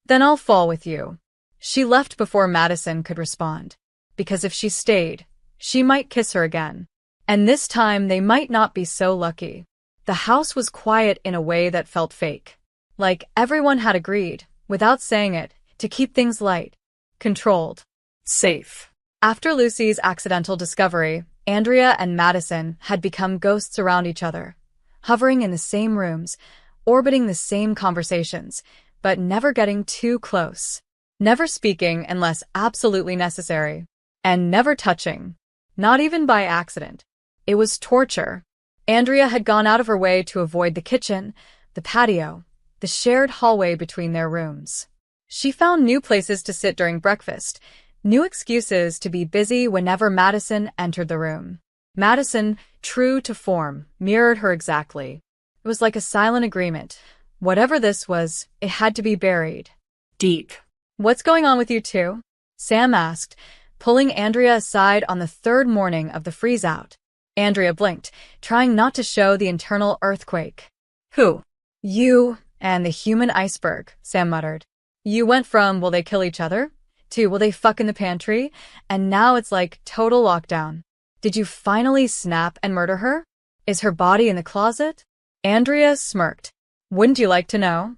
Then I'll fall with you. She left before Madison could respond. Because if she stayed, she might kiss her again. And this time they might not be so lucky. The house was quiet in a way that felt fake. Like everyone had agreed, without saying it, to keep things light, controlled, safe. After Lucy's accidental discovery, Andrea and Madison had become ghosts around each other, hovering in the same rooms, orbiting the same conversations, but never getting too close, never speaking unless absolutely necessary, and never touching, not even by accident. It was torture. Andrea had gone out of her way to avoid the kitchen, the patio, the shared hallway between their rooms. She found new places to sit during breakfast, new excuses to be busy whenever Madison entered the room. Madison, true to form, mirrored her exactly. It was like a silent agreement. Whatever this was, it had to be buried. Deep. "What's going on with you two?" Sam asked, pulling Andrea aside on the third morning of the freeze-out. Andrea blinked, trying not to show the internal earthquake. Who? "You and the human iceberg," Sam muttered. "You went from will they kill each other to will they fuck in the pantry, and now it's like total lockdown. Did you finally snap and murder her? Is her body in the closet?" Andrea smirked. "Wouldn't you like to know?"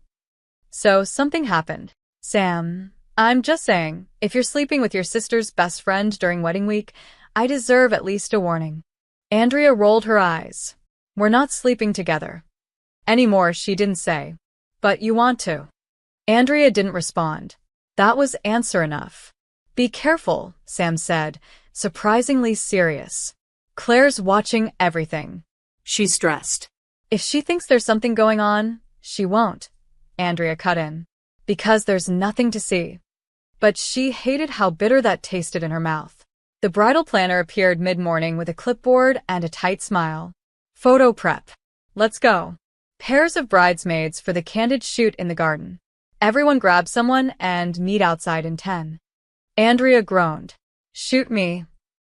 "So something happened." "Sam, I'm just saying, if you're sleeping with your sister's best friend during wedding week, I deserve at least a warning." Andrea rolled her eyes. "We're not sleeping together." "Anymore," she didn't say. "But you want to." Andrea didn't respond. That was answer enough. "Be careful," Sam said, surprisingly serious. "Claire's watching everything." She's stressed. "If she thinks there's something going on, she won't," Andrea cut in. "Because there's nothing to see." But she hated how bitter that tasted in her mouth. The bridal planner appeared mid-morning with a clipboard and a tight smile. "Photo prep. Let's go. Pairs of bridesmaids for the candid shoot in the garden. Everyone grab someone and meet outside in 10. Andrea groaned. "Shoot me."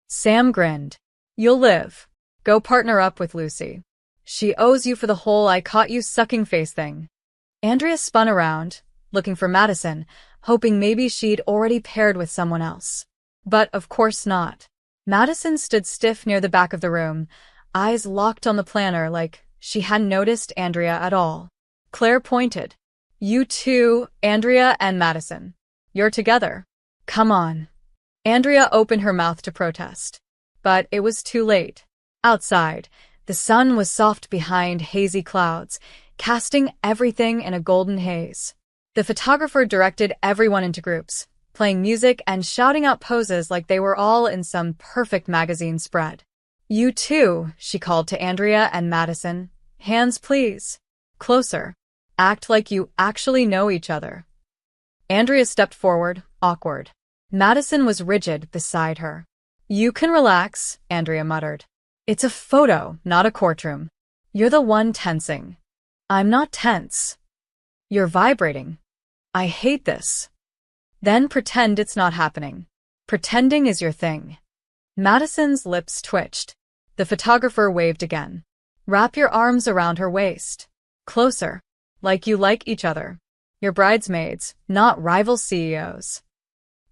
Sam grinned. "You'll live. Go partner up with Lucy. She owes you for the whole I caught you sucking face thing." Andrea spun around, looking for Madison, hoping maybe she'd already paired with someone else. But of course not. Madison stood stiff near the back of the room, eyes locked on the planner like she hadn't noticed Andrea at all. Claire pointed. "You two, Andrea and Madison. You're together. Come on." Andrea opened her mouth to protest. But it was too late. Outside, the sun was soft behind hazy clouds, casting everything in a golden haze. The photographer directed everyone into groups, playing music and shouting out poses like they were all in some perfect magazine spread. "You two," she called to Andrea and Madison. "Hands, please. Closer. Act like you actually know each other." Andrea stepped forward, awkward. Madison was rigid beside her. "You can relax," Andrea muttered. "It's a photo, not a courtroom. You're the one tensing." "I'm not tense." "You're vibrating." "I hate this." "Then pretend it's not happening. Pretending is your thing." Madison's lips twitched. The photographer waved again. "Wrap your arms around her waist. Closer. Like you like each other. You're bridesmaids, not rival CEOs."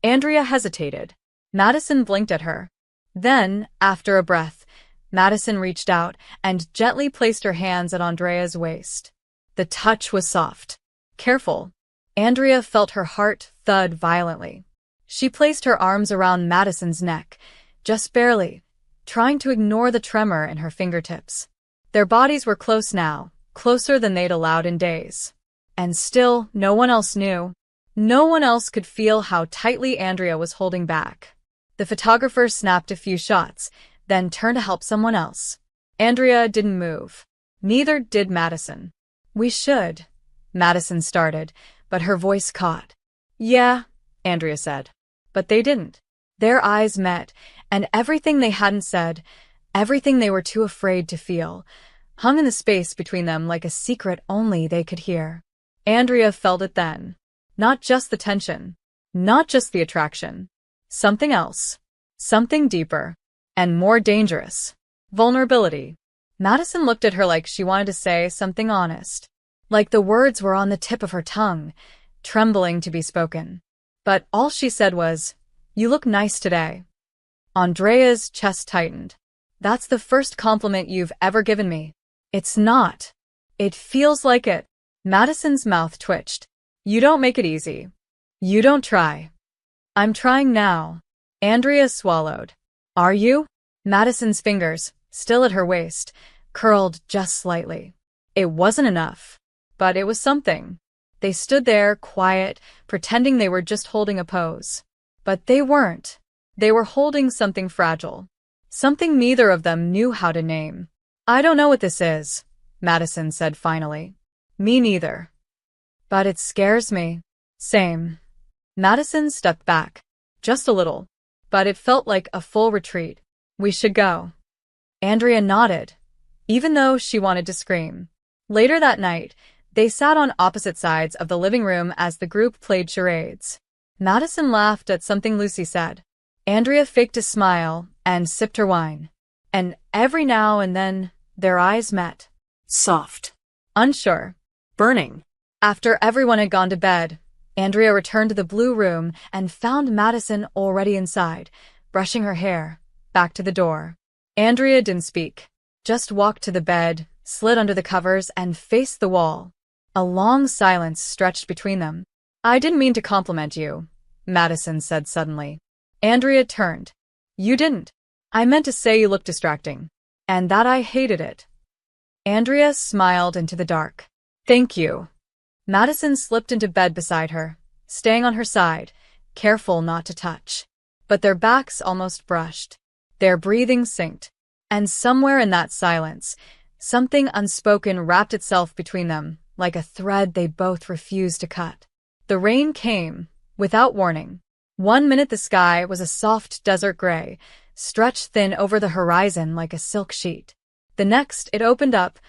Andrea hesitated. Madison blinked at her. Then, after a breath, Madison reached out and gently placed her hands at Andrea's waist. The touch was soft. Careful. Andrea felt her heart thud violently. She placed her arms around Madison's neck, just barely, trying to ignore the tremor in her fingertips. Their bodies were close now, closer than they'd allowed in days. And still, no one else knew. No one else could feel how tightly Andrea was holding back. The photographer snapped a few shots, then turned to help someone else. Andrea didn't move. Neither did Madison. "We should," Madison started, but her voice caught. "Yeah," Andrea said. But they didn't. Their eyes met, and everything they hadn't said, everything they were too afraid to feel, hung in the space between them like a secret only they could hear. Andrea felt it then. Not just the tension. Not just the attraction. Something else. Something deeper. And more dangerous. Vulnerability. Madison looked at her like she wanted to say something honest. Like the words were on the tip of her tongue, trembling to be spoken. But all she said was, "You look nice today." Andrea's chest tightened. "That's the first compliment you've ever given me." "It's not." "It feels like it." Madison's mouth twitched. "You don't make it easy. You don't try." "I'm trying now." Andrea swallowed. "Are you?" Madison's fingers, still at her waist, curled just slightly. It wasn't enough. But it was something. They stood there, quiet, pretending they were just holding a pose. But they weren't. They were holding something fragile. Something neither of them knew how to name. "I don't know what this is," Madison said finally. Me neither. But it scares me. Same. Madison stepped back. Just a little. But it felt like a full retreat. We should go. Andrea nodded, even though she wanted to scream. Later that night, they sat on opposite sides of the living room as the group played charades. Madison laughed at something Lucy said. Andrea faked a smile and sipped her wine. And every now and then, their eyes met. Soft. Unsure. Burning. After everyone had gone to bed, Andrea returned to the blue room and found Madison already inside, brushing her hair, back to the door. Andrea didn't speak, just walked to the bed, slid under the covers, and faced the wall. A long silence stretched between them. I didn't mean to compliment you, Madison said suddenly. Andrea turned. You didn't. I meant to say you looked distracting, and that I hated it. Andrea smiled into the dark. Thank you. Madison slipped into bed beside her, staying on her side, careful not to touch. But their backs almost brushed. Their breathing synced. And somewhere in that silence, something unspoken wrapped itself between them, like a thread they both refused to cut. The rain came, without warning. 1 minute the sky was a soft desert gray, stretched thin over the horizon like a silk sheet. The next it opened up,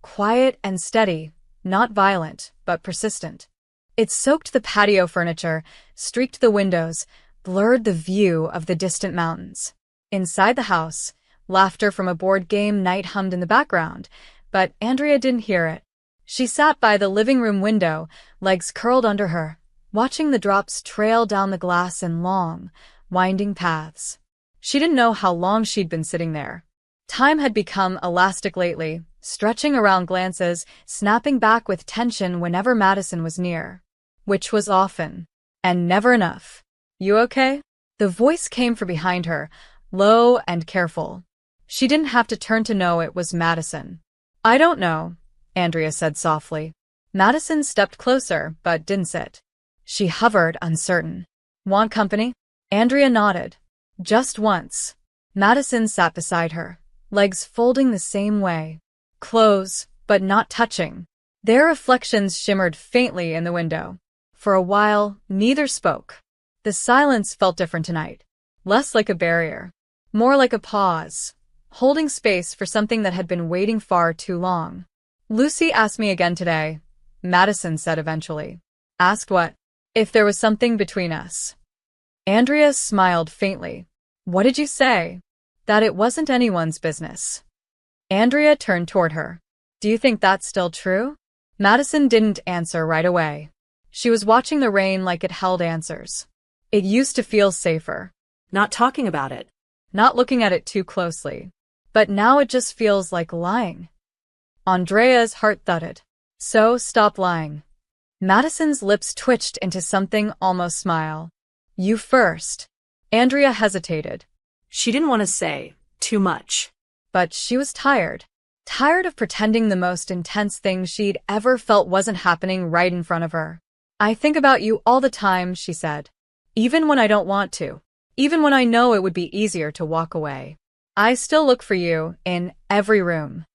quiet and steady, not violent, but persistent. It soaked the patio furniture, streaked the windows, blurred the view of the distant mountains. Inside the house, laughter from a board game night hummed in the background, but Andrea didn't hear it. She sat by the living room window, legs curled under her, watching the drops trail down the glass in long, winding paths. She didn't know how long she'd been sitting there. Time had become elastic lately, stretching around glances, snapping back with tension whenever Madison was near. Which was often. And never enough. You okay? The voice came from behind her, low and careful. She didn't have to turn to know it was Madison. I don't know, Andrea said softly. Madison stepped closer, but didn't sit. She hovered, uncertain. Want company? Andrea nodded. Just once. Madison sat beside her, legs folding the same way. Close, but not touching. Their reflections shimmered faintly in the window. For a while, neither spoke. The silence felt different tonight. Less like a barrier. More like a pause. Holding space for something that had been waiting far too long. Lucy asked me again today, Madison said eventually. Asked what? If there was something between us. Andrea smiled faintly. What did you say? That it wasn't anyone's business. Andrea turned toward her. Do you think that's still true? Madison didn't answer right away. She was watching the rain like it held answers. It used to feel safer. Not talking about it. Not looking at it too closely. But now it just feels like lying. Andrea's heart thudded. So stop lying. Madison's lips twitched into something almost smile. You first. Andrea hesitated. She didn't want to say too much. But she was tired. Tired of pretending the most intense thing she'd ever felt wasn't happening right in front of her. I think about you all the time, she said. Even when I don't want to. Even when I know it would be easier to walk away. I still look for you in every room.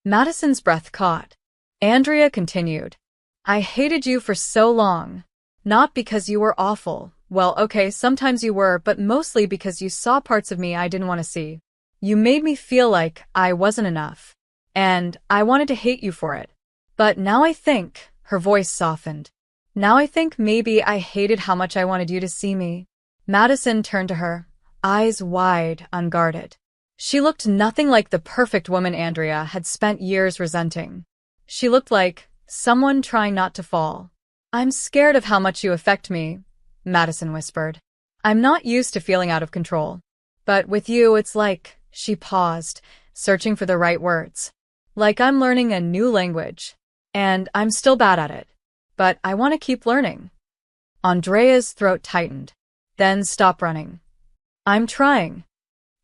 Madison's breath caught. Andrea continued. I hated you for so long. Not because you were awful. Well, okay, sometimes you were, but mostly because you saw parts of me I didn't want to see. You made me feel like I wasn't enough. And I wanted to hate you for it. But now I think, her voice softened. Now I think maybe I hated how much I wanted you to see me. Madison turned to her, eyes wide, unguarded. She looked nothing like the perfect woman Andrea had spent years resenting. She looked like someone trying not to fall. I'm scared of how much you affect me, Madison whispered. I'm not used to feeling out of control. But with you, it's like, she paused, searching for the right words. Like I'm learning a new language. And I'm still bad at it. But I want to keep learning. Andrea's throat tightened. Then stop running. I'm trying.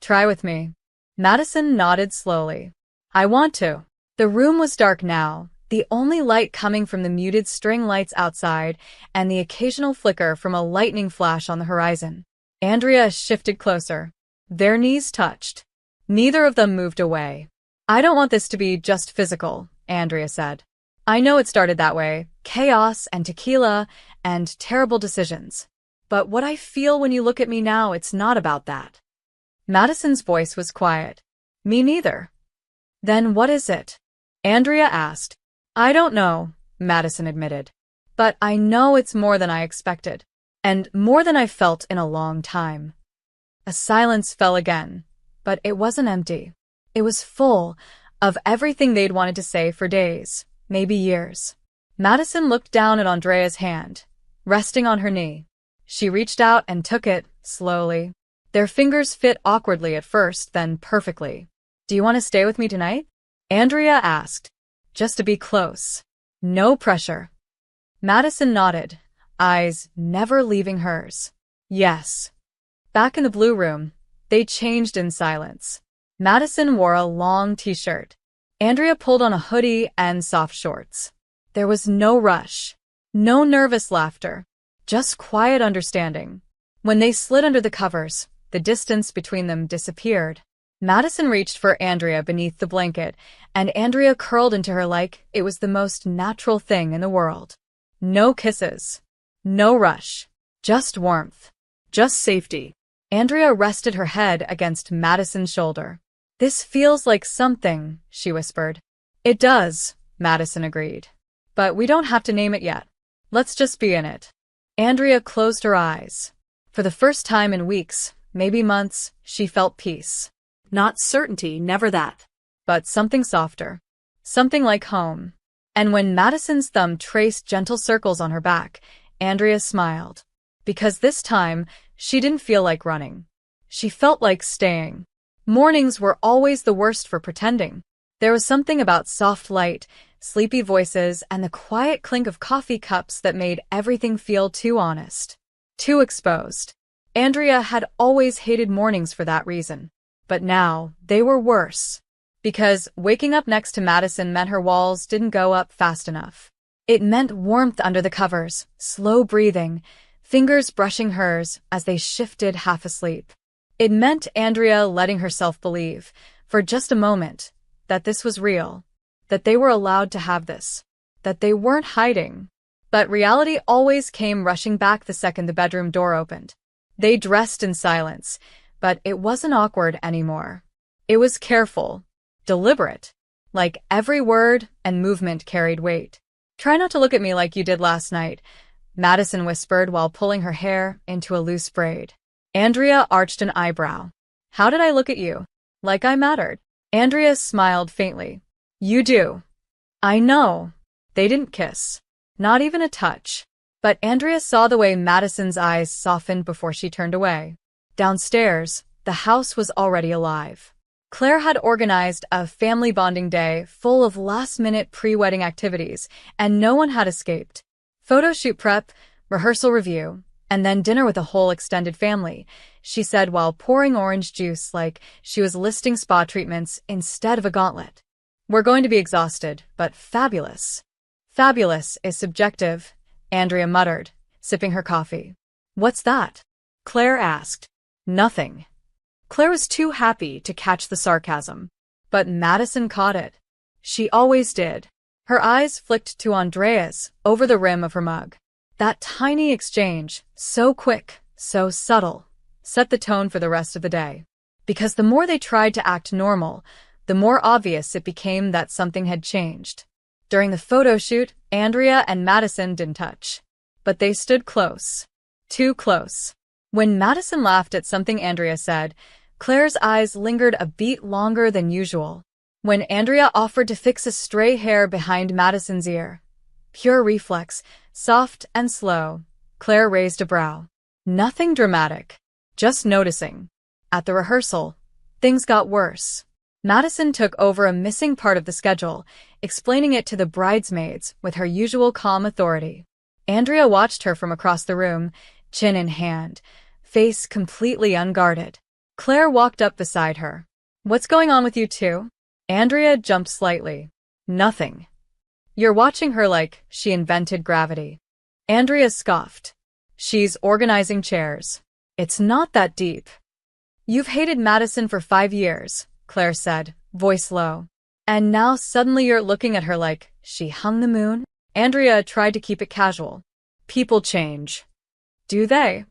Try with me. Madison nodded slowly. I want to. The room was dark now, the only light coming from the muted string lights outside and the occasional flicker from a lightning flash on the horizon. Andrea shifted closer. Their knees touched. Neither of them moved away. I don't want this to be just physical, Andrea said. I know it started that way, chaos and tequila and terrible decisions. But what I feel when you look at me now, it's not about that. Madison's voice was quiet. Me neither. Then what is it? Andrea asked. I don't know, Madison admitted. But I know it's more than I expected. And more than I felt in a long time. A silence fell again, but it wasn't empty. It was full of everything they'd wanted to say for days, maybe years. Madison looked down at Andrea's hand, resting on her knee. She reached out and took it, slowly. Their fingers fit awkwardly at first, then perfectly. Do you want to stay with me tonight? Andrea asked, just to be close. No pressure. Madison nodded, eyes never leaving hers. Yes. Back in the blue room, they changed in silence. Madison wore a long t-shirt. Andrea pulled on a hoodie and soft shorts. There was no rush, no nervous laughter, just quiet understanding. When they slid under the covers, the distance between them disappeared. Madison reached for Andrea beneath the blanket, and Andrea curled into her like it was the most natural thing in the world. No kisses. No rush. Just warmth. Just safety. Andrea rested her head against Madison's shoulder. This feels like something, she whispered. It does, Madison agreed. But we don't have to name it yet. Let's just be in it. Andrea closed her eyes. For the first time in weeks, maybe months, she felt peace. Not certainty, never that. But something softer. Something like home. And when Madison's thumb traced gentle circles on her back, Andrea smiled. Because this time, she didn't feel like running. She felt like staying. Mornings were always the worst for pretending. There was something about soft light, sleepy voices, and the quiet clink of coffee cups that made everything feel too honest. Too exposed. Andrea had always hated mornings for that reason. But now, they were worse. Because waking up next to Madison meant her walls didn't go up fast enough. It meant warmth under the covers, slow breathing, fingers brushing hers as they shifted half asleep. It meant Andrea letting herself believe, for just a moment, that this was real, that they were allowed to have this, that they weren't hiding. But reality always came rushing back the second the bedroom door opened. They dressed in silence, but it wasn't awkward anymore. It was careful, deliberate, like every word and movement carried weight. Try not to look at me like you did last night, Madison whispered while pulling her hair into a loose braid. Andrea arched an eyebrow. How did I look at you? Like I mattered. Andrea smiled faintly. You do. I know. They didn't kiss. Not even a touch. But Andrea saw the way Madison's eyes softened before she turned away. Downstairs, the house was already alive. Clare had organized a family bonding day full of last-minute pre-wedding activities, and no one had escaped. Photo shoot prep, rehearsal review, and then dinner with a whole extended family, she said while pouring orange juice like she was listing spa treatments instead of a gauntlet. We're going to be exhausted, but fabulous. Fabulous is subjective, Andrea muttered, sipping her coffee. What's that? Clare asked. Nothing. Clare was too happy to catch the sarcasm. But Madison caught it. She always did. Her eyes flicked to Andrea's, over the rim of her mug. That tiny exchange, so quick, so subtle, set the tone for the rest of the day. Because the more they tried to act normal, the more obvious it became that something had changed. During the photo shoot, Andrea and Madison didn't touch. But they stood close. Too close. When Madison laughed at something Andrea said, Clare's eyes lingered a beat longer than usual. When Andrea offered to fix a stray hair behind Madison's ear, pure reflex, soft and slow, Clare raised a brow. Nothing dramatic. Just noticing. At the rehearsal, things got worse. Madison took over a missing part of the schedule, explaining it to the bridesmaids with her usual calm authority. Andrea watched her from across the room, chin in hand, face completely unguarded. Clare walked up beside her. What's going on with you two? Andrea jumped slightly. Nothing. You're watching her like she invented gravity. Andrea scoffed. She's organizing chairs. It's not that deep. You've hated Madison for 5 years, Clare said, voice low. And now suddenly you're looking at her like She hung the moon. Andrea tried to keep it casual. People change. Do they?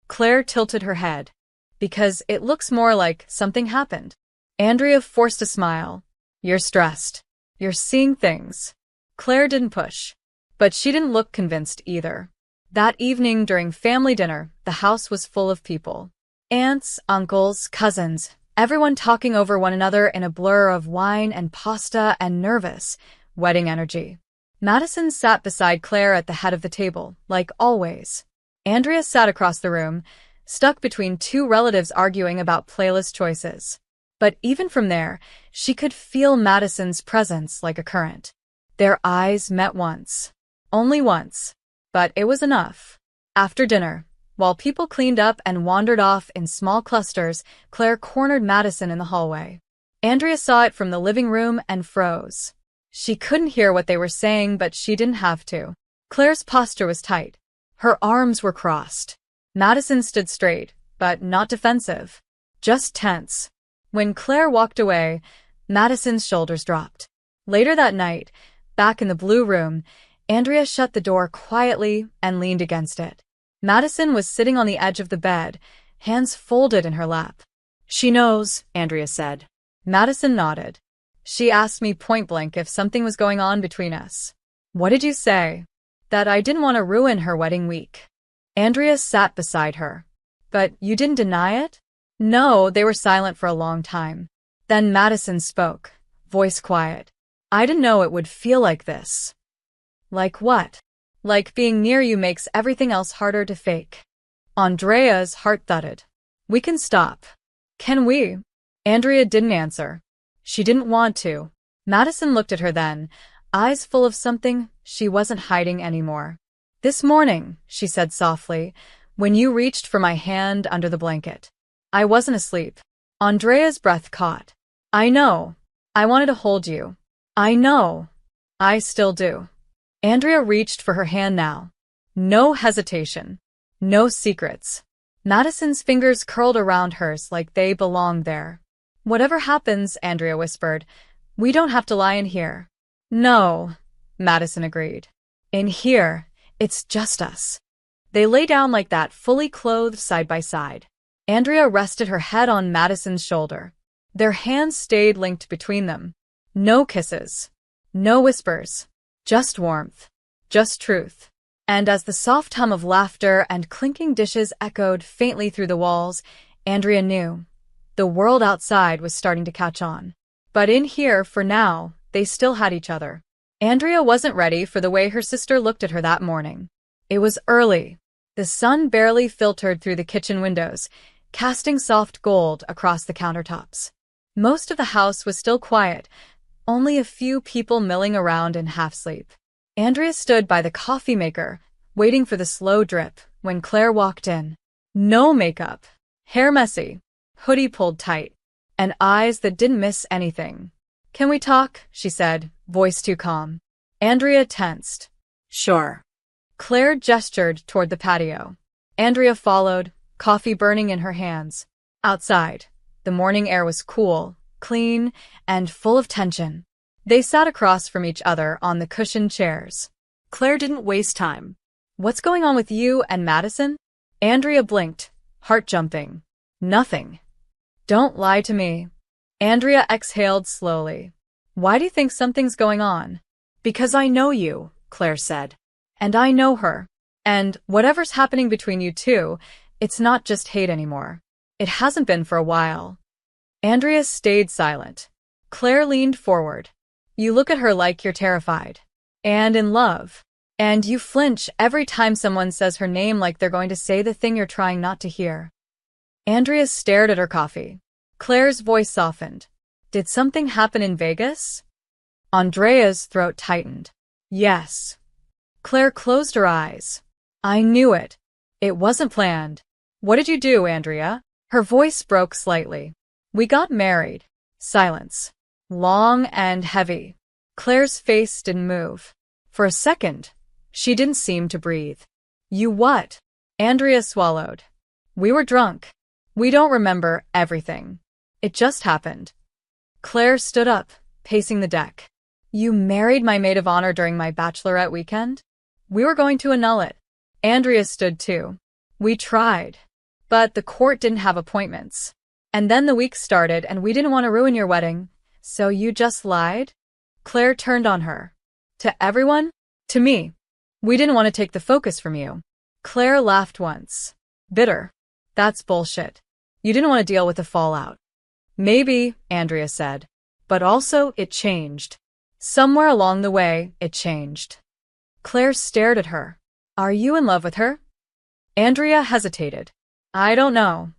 Claire tilted her head. Because it looks more like something happened. Andrea forced a smile. You're stressed. You're seeing things. Claire didn't push. But she didn't look convinced either. That evening during family dinner, the house was full of people. Aunts, uncles, cousins, everyone talking over one another in a blur of wine and pasta and nervous, wedding energy. Madison sat beside Claire at the head of the table, like always. Andrea sat across the room, stuck between two relatives arguing about playlist choices. But even from there, she could feel Madison's presence like a current. Their eyes met once. Only once. But it was enough. After dinner, while people cleaned up and wandered off in small clusters, Claire cornered Madison in the hallway. Andrea saw it from the living room and froze. She couldn't hear what they were saying, but she didn't have to. Claire's posture was tight. Her arms were crossed. Madison stood straight, but not defensive. Just tense. When Claire walked away, Madison's shoulders dropped. Later that night, back in the blue room, Andrea shut the door quietly and leaned against it. Madison was sitting on the edge of the bed, hands folded in her lap. She knows, Andrea said. Madison nodded. She asked me point-blank if something was going on between us. What did you say? That I didn't want to ruin her wedding week. Andrea sat beside her. But you didn't deny it? No, they were silent for a long time. Then Madison spoke, voice quiet. I didn't know it would feel like this. Like what? Like being near you makes everything else harder to fake. Andrea's heart thudded. We can stop. Can we? Andrea didn't answer. She didn't want to. Madison looked at her then, eyes full of something she wasn't hiding anymore. This morning, she said softly, when you reached for my hand under the blanket. I wasn't asleep. Andrea's breath caught. I know. I wanted to hold you. I know. I still do. Andrea reached for her hand now. No hesitation. No secrets. Madison's fingers curled around hers like they belonged there. Whatever happens, Andrea whispered, we don't have to lie in here. No, Madison agreed. In here, it's just us. They lay down like that, fully clothed side by side. Andrea rested her head on Madison's shoulder. Their hands stayed linked between them. No kisses. No whispers. Just warmth. Just truth. And as the soft hum of laughter and clinking dishes echoed faintly through the walls, Andrea knew. The world outside was starting to catch on. But in here, for now, they still had each other. Andrea wasn't ready for the way her sister looked at her that morning. It was early. The sun barely filtered through the kitchen windows, casting soft gold across the countertops. Most of the house was still quiet, only a few people milling around in half-sleep. Andrea stood by the coffee maker, waiting for the slow drip, when Claire walked in. No makeup. Hair messy. Hoodie pulled tight. And eyes that didn't miss anything. Can we talk? She said, voice too calm. Andrea tensed. Sure. Claire gestured toward the patio. Andrea followed, coffee burning in her hands. Outside, the morning air was cool, clean, and full of tension. They sat across from each other on the cushioned chairs. Claire didn't waste time. What's going on with you and Madison? Andrea blinked, heart jumping. Nothing. Don't lie to me. Andrea exhaled slowly. Why do you think something's going on? Because I know you, Claire said. And I know her. And whatever's happening between you two, it's not just hate anymore. It hasn't been for a while. Andrea stayed silent. Claire leaned forward. You look at her like you're terrified. And in love. And you flinch every time someone says her name like they're going to say the thing you're trying not to hear. Andrea stared at her coffee. Claire's voice softened. Did something happen in Vegas? Andrea's throat tightened. Yes. Claire closed her eyes. I knew it. It wasn't planned. What did you do, Andrea? Her voice broke slightly. We got married. Silence. Long and heavy. Claire's face didn't move. For a second, she didn't seem to breathe. You what? Andrea swallowed. We were drunk. We don't remember everything. It just happened. Claire stood up, pacing the deck. You married my maid of honor during my bachelorette weekend? We were going to annul it. Andrea stood too. We tried, but the court didn't have appointments. And then the week started and we didn't want to ruin your wedding, so you just lied? Claire turned on her. To everyone? To me. We didn't want to take the focus from you. Claire laughed once. Bitter. That's bullshit. You didn't want to deal with the fallout. Maybe, Andrea said. But also, it changed. Somewhere along the way, it changed. Claire stared at her. Are you in love with her? Andrea hesitated. I don't know.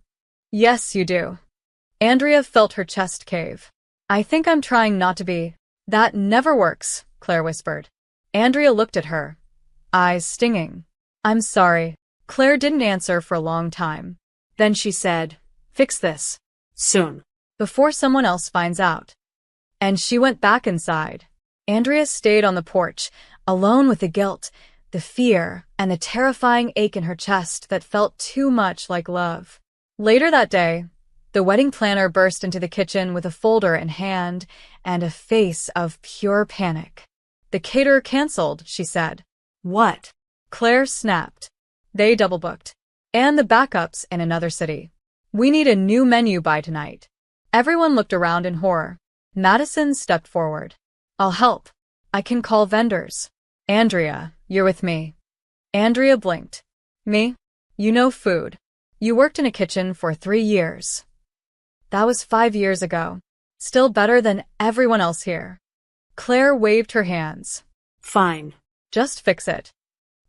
Yes, you do. Andrea felt her chest cave. I think I'm trying not to be. That never works, Claire whispered. Andrea looked at her, eyes stinging. I'm sorry. Claire didn't answer for a long time. Then she said, fix this. Soon. Before someone else finds out. And she went back inside. Andrea stayed on the porch, alone with the guilt, the fear, and the terrifying ache in her chest that felt too much like love. Later that day, the wedding planner burst into the kitchen with a folder in hand and a face of pure panic. The caterer canceled, she said. What? Claire snapped. They double-booked. And the backups in another city. We need a new menu by tonight. Everyone looked around in horror. Madison stepped forward. I'll help. I can call vendors. Andrea, you're with me. Andrea blinked. Me? You know food. You worked in a kitchen for 3 years. That was 5 years ago. Still better than everyone else here. Claire waved her hands. Fine. Just fix it.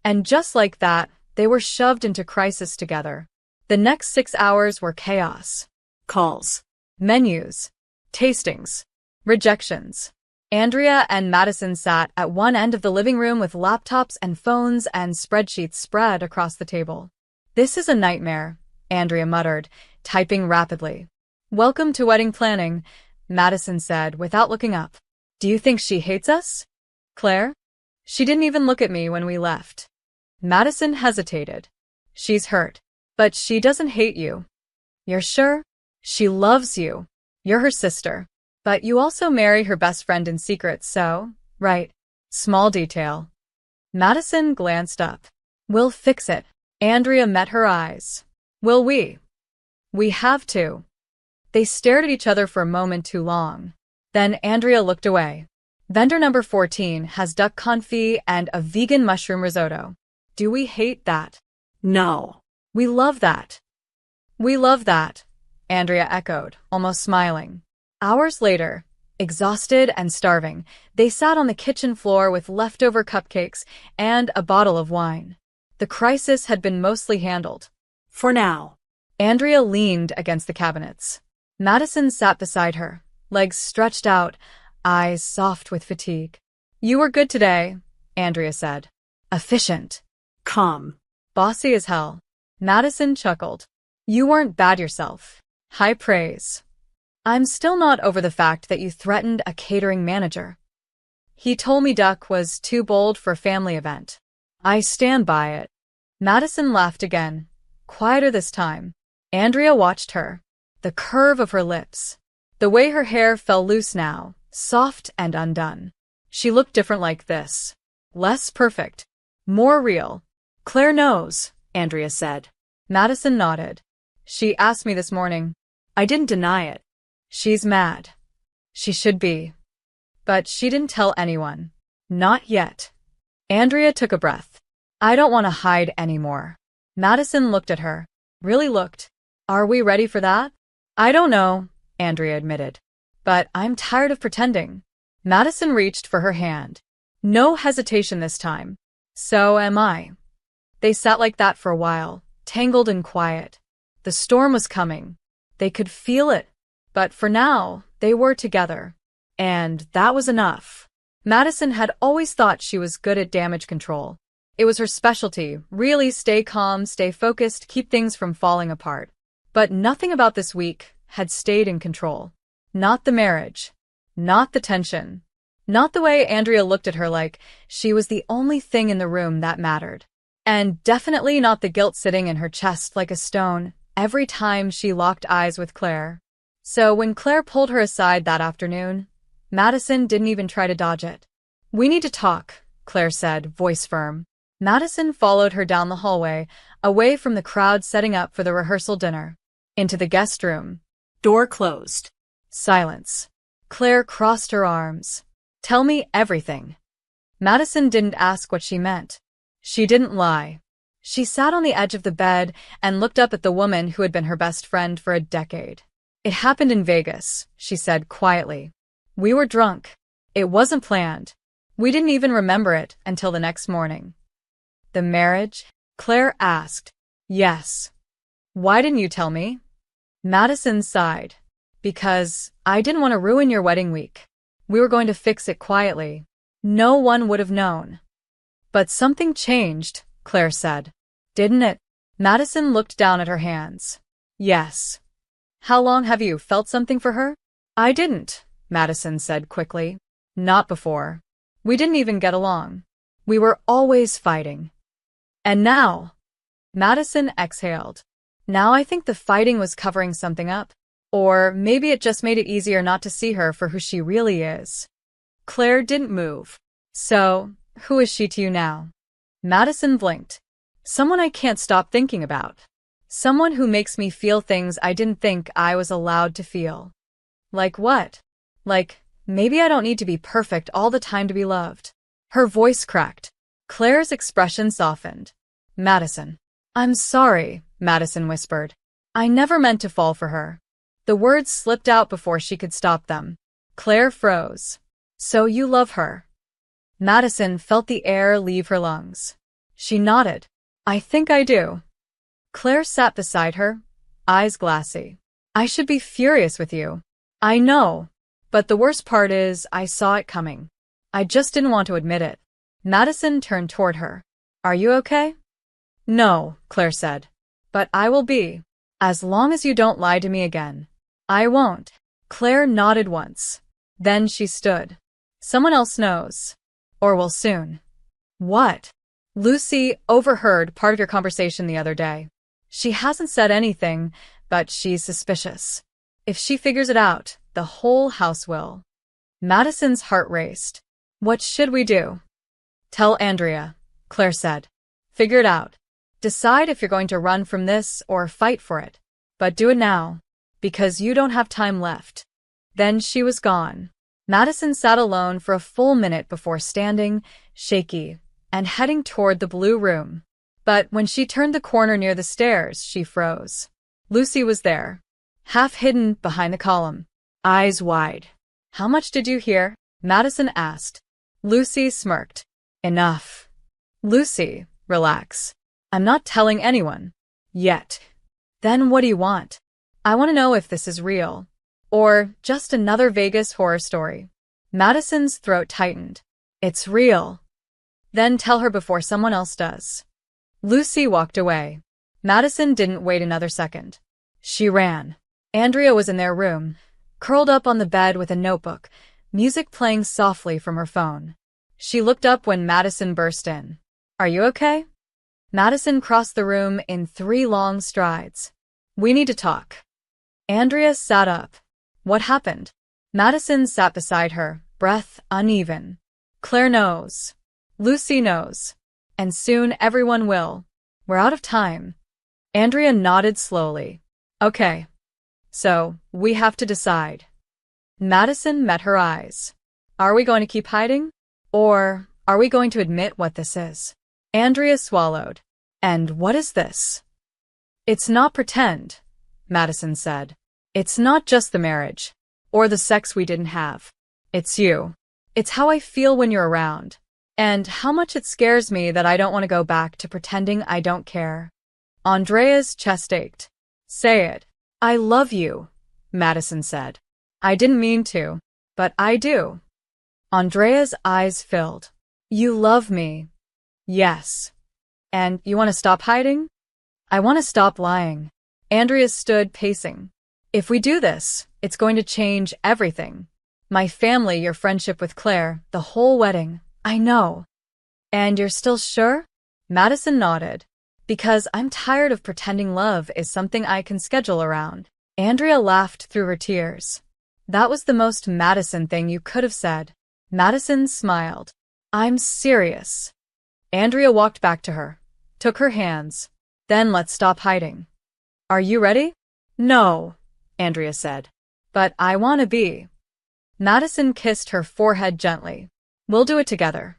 And just like that, they were shoved into crisis together. The next 6 hours were chaos. Calls. Menus. Tastings. Rejections. Andrea and Madison sat at one end of the living room with laptops and phones and spreadsheets spread across the table. This is a nightmare, Andrea muttered, typing rapidly. Welcome to wedding planning, Madison said without looking up. Do you think she hates us? Claire? She didn't even look at me when we left. Madison hesitated. She's hurt. But she doesn't hate you. You're sure? She loves you. You're her sister. But you also marry her best friend in secret, so, right. Small detail. Madison glanced up. We'll fix it. Andrea met her eyes. Will we? We have to. They stared at each other for a moment too long. Then Andrea looked away. Vendor number 14 has duck confit and a vegan mushroom risotto. Do we hate that? No. We love that. We love that, Andrea echoed, almost smiling. Hours later, exhausted and starving, they sat on the kitchen floor with leftover cupcakes and a bottle of wine. The crisis had been mostly handled. For now. Andrea leaned against the cabinets. Madison sat beside her, legs stretched out, eyes soft with fatigue. You were good today, Andrea said. Efficient. Calm. Bossy as hell. Madison chuckled. You weren't bad yourself. High praise. I'm still not over the fact that you threatened a catering manager. He told me duck was too bold for a family event. I stand by it. Madison laughed again, quieter this time. Andrea watched her. The curve of her lips. The way her hair fell loose now, soft and undone. She looked different like this. Less perfect. More real. Claire knows, Andrea said. Madison nodded. She asked me this morning. I didn't deny it. She's mad. She should be. But she didn't tell anyone. Not yet. Andrea took a breath. I don't want to hide anymore. Madison looked at her. Really looked. Are we ready for that? I don't know, Andrea admitted. But I'm tired of pretending. Madison reached for her hand. No hesitation this time. So am I. They sat like that for a while, tangled and quiet. The storm was coming. They could feel it. But for now, they were together. And that was enough. Madison had always thought she was good at damage control. It was her specialty, really stay calm, stay focused, keep things from falling apart. But nothing about this week had stayed in control. Not the marriage. Not the tension. Not the way Andrea looked at her like she was the only thing in the room that mattered. And definitely not the guilt sitting in her chest like a stone every time she locked eyes with Claire. So when Claire pulled her aside that afternoon, Madison didn't even try to dodge it. "We need to talk," Claire said, voice firm. Madison followed her down the hallway, away from the crowd setting up for the rehearsal dinner. Into the guest room. Door closed. Silence. Claire crossed her arms. "Tell me everything." Madison didn't ask what she meant. She didn't lie. She sat on the edge of the bed and looked up at the woman who had been her best friend for a decade. "It happened in Vegas," she said quietly. "We were drunk. It wasn't planned. We didn't even remember it until the next morning." "The marriage?" Claire asked. "Yes." "Why didn't you tell me?" Madison sighed. "Because I didn't want to ruin your wedding week. We were going to fix it quietly. No one would have known." "But something changed," Claire said. "Didn't it?" Madison looked down at her hands. "Yes." "How long have you felt something for her?" "I didn't," Madison said quickly. "Not before. We didn't even get along. We were always fighting. And now?" Madison exhaled. "Now I think the fighting was covering something up. Or maybe it just made it easier not to see her for who she really is." Claire didn't move. "So, who is she to you now?" Madison blinked. "Someone I can't stop thinking about. Someone who makes me feel things I didn't think I was allowed to feel." "Like what?" "Like, maybe I don't need to be perfect all the time to be loved." Her voice cracked. Claire's expression softened. "Madison." "I'm sorry," Madison whispered. "I never meant to fall for her." The words slipped out before she could stop them. Claire froze. "So you love her?" Madison felt the air leave her lungs. She nodded. "I think I do." Claire sat beside her, eyes glassy. "I should be furious with you. I know. But the worst part is I saw it coming. I just didn't want to admit it." Madison turned toward her. "Are you okay?" "No," Claire said. "But I will be. As long as you don't lie to me again." "I won't." Claire nodded once. Then she stood. "Someone else knows. Or will soon." "What?" "Lucy overheard part of your conversation the other day. She hasn't said anything, but she's suspicious. If she figures it out, the whole house will." Madison's heart raced. "What should we do?" "Tell Andrea," Claire said. "Figure it out. Decide if you're going to run from this or fight for it. But do it now, because you don't have time left." Then she was gone. Madison sat alone for a full minute before standing, shaky, and heading toward the blue room. But when she turned the corner near the stairs, she froze. Lucy was there, half hidden behind the column, eyes wide. "How much did you hear?" Madison asked. Lucy smirked. "Enough." "Lucy, relax. I'm not telling anyone. Yet." "Then what do you want?" "I want to know if this is real. Or just another Vegas horror story." Madison's throat tightened. "It's real." "Then tell her before someone else does." Lucy walked away. Madison didn't wait another second. She ran. Andrea was in their room, curled up on the bed with a notebook, music playing softly from her phone. She looked up when Madison burst in. "Are you okay?" Madison crossed the room in 3 long strides. "We need to talk." Andrea sat up. "What happened?" Madison sat beside her, breath uneven. "Claire knows. Lucy knows. And soon everyone will. We're out of time." Andrea nodded slowly. "Okay. So, we have to decide." Madison met her eyes. "Are we going to keep hiding? Or are we going to admit what this is?" Andrea swallowed. "And what is this?" "It's not pretend," Madison said. "It's not just the marriage. Or the sex we didn't have. It's you. It's how I feel when you're around. And how much it scares me that I don't want to go back to pretending I don't care." Andrea's chest ached. "Say it." "I love you," Madison said. "I didn't mean to, but I do." Andrea's eyes filled. "You love me." "Yes." "And you want to stop hiding?" "I want to stop lying." Andrea stood pacing. "If we do this, it's going to change everything. My family, your friendship with Claire, the whole wedding. I know." "And you're still sure?" Madison nodded. "Because I'm tired of pretending love is something I can schedule around." Andrea laughed through her tears. That was the most Madison thing you could have said. Madison smiled. I'm serious. Andrea walked back to her, took her hands. Then let's stop hiding. Are you ready? No, Andrea said. But I want to be. Madison kissed her forehead gently. We'll do it together.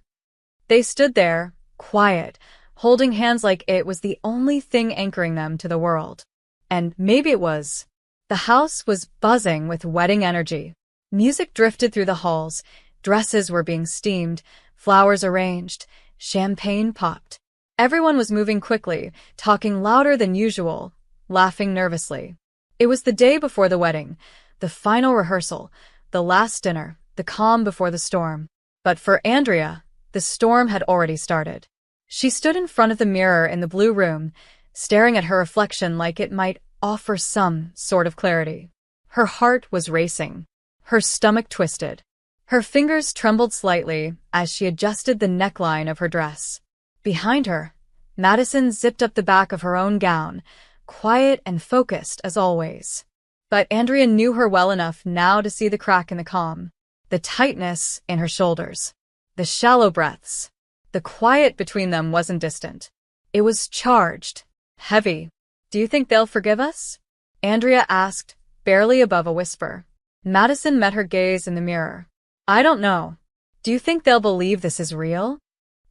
They stood there, quiet, holding hands like it was the only thing anchoring them to the world. And maybe it was. The house was buzzing with wedding energy. Music drifted through the halls, dresses were being steamed, flowers arranged, champagne popped. Everyone was moving quickly, talking louder than usual, laughing nervously. It was the day before the wedding, the final rehearsal, the last dinner, the calm before the storm. But for Andrea, the storm had already started. She stood in front of the mirror in the blue room, staring at her reflection like it might offer some sort of clarity. Her heart was racing. Her stomach twisted. Her fingers trembled slightly as she adjusted the neckline of her dress. Behind her, Madison zipped up the back of her own gown, quiet and focused as always. But Andrea knew her well enough now to see the crack in the calm, the tightness in her shoulders, the shallow breaths. The quiet between them wasn't distant. It was charged, heavy. Do you think they'll forgive us? Andrea asked, barely above a whisper. Madison met her gaze in the mirror. I don't know. Do you think they'll believe this is real?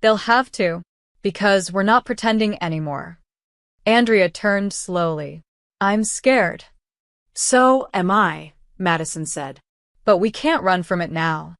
They'll have to, because we're not pretending anymore. Andrea turned slowly. I'm scared. So am I, Madison said. But we can't run from it now.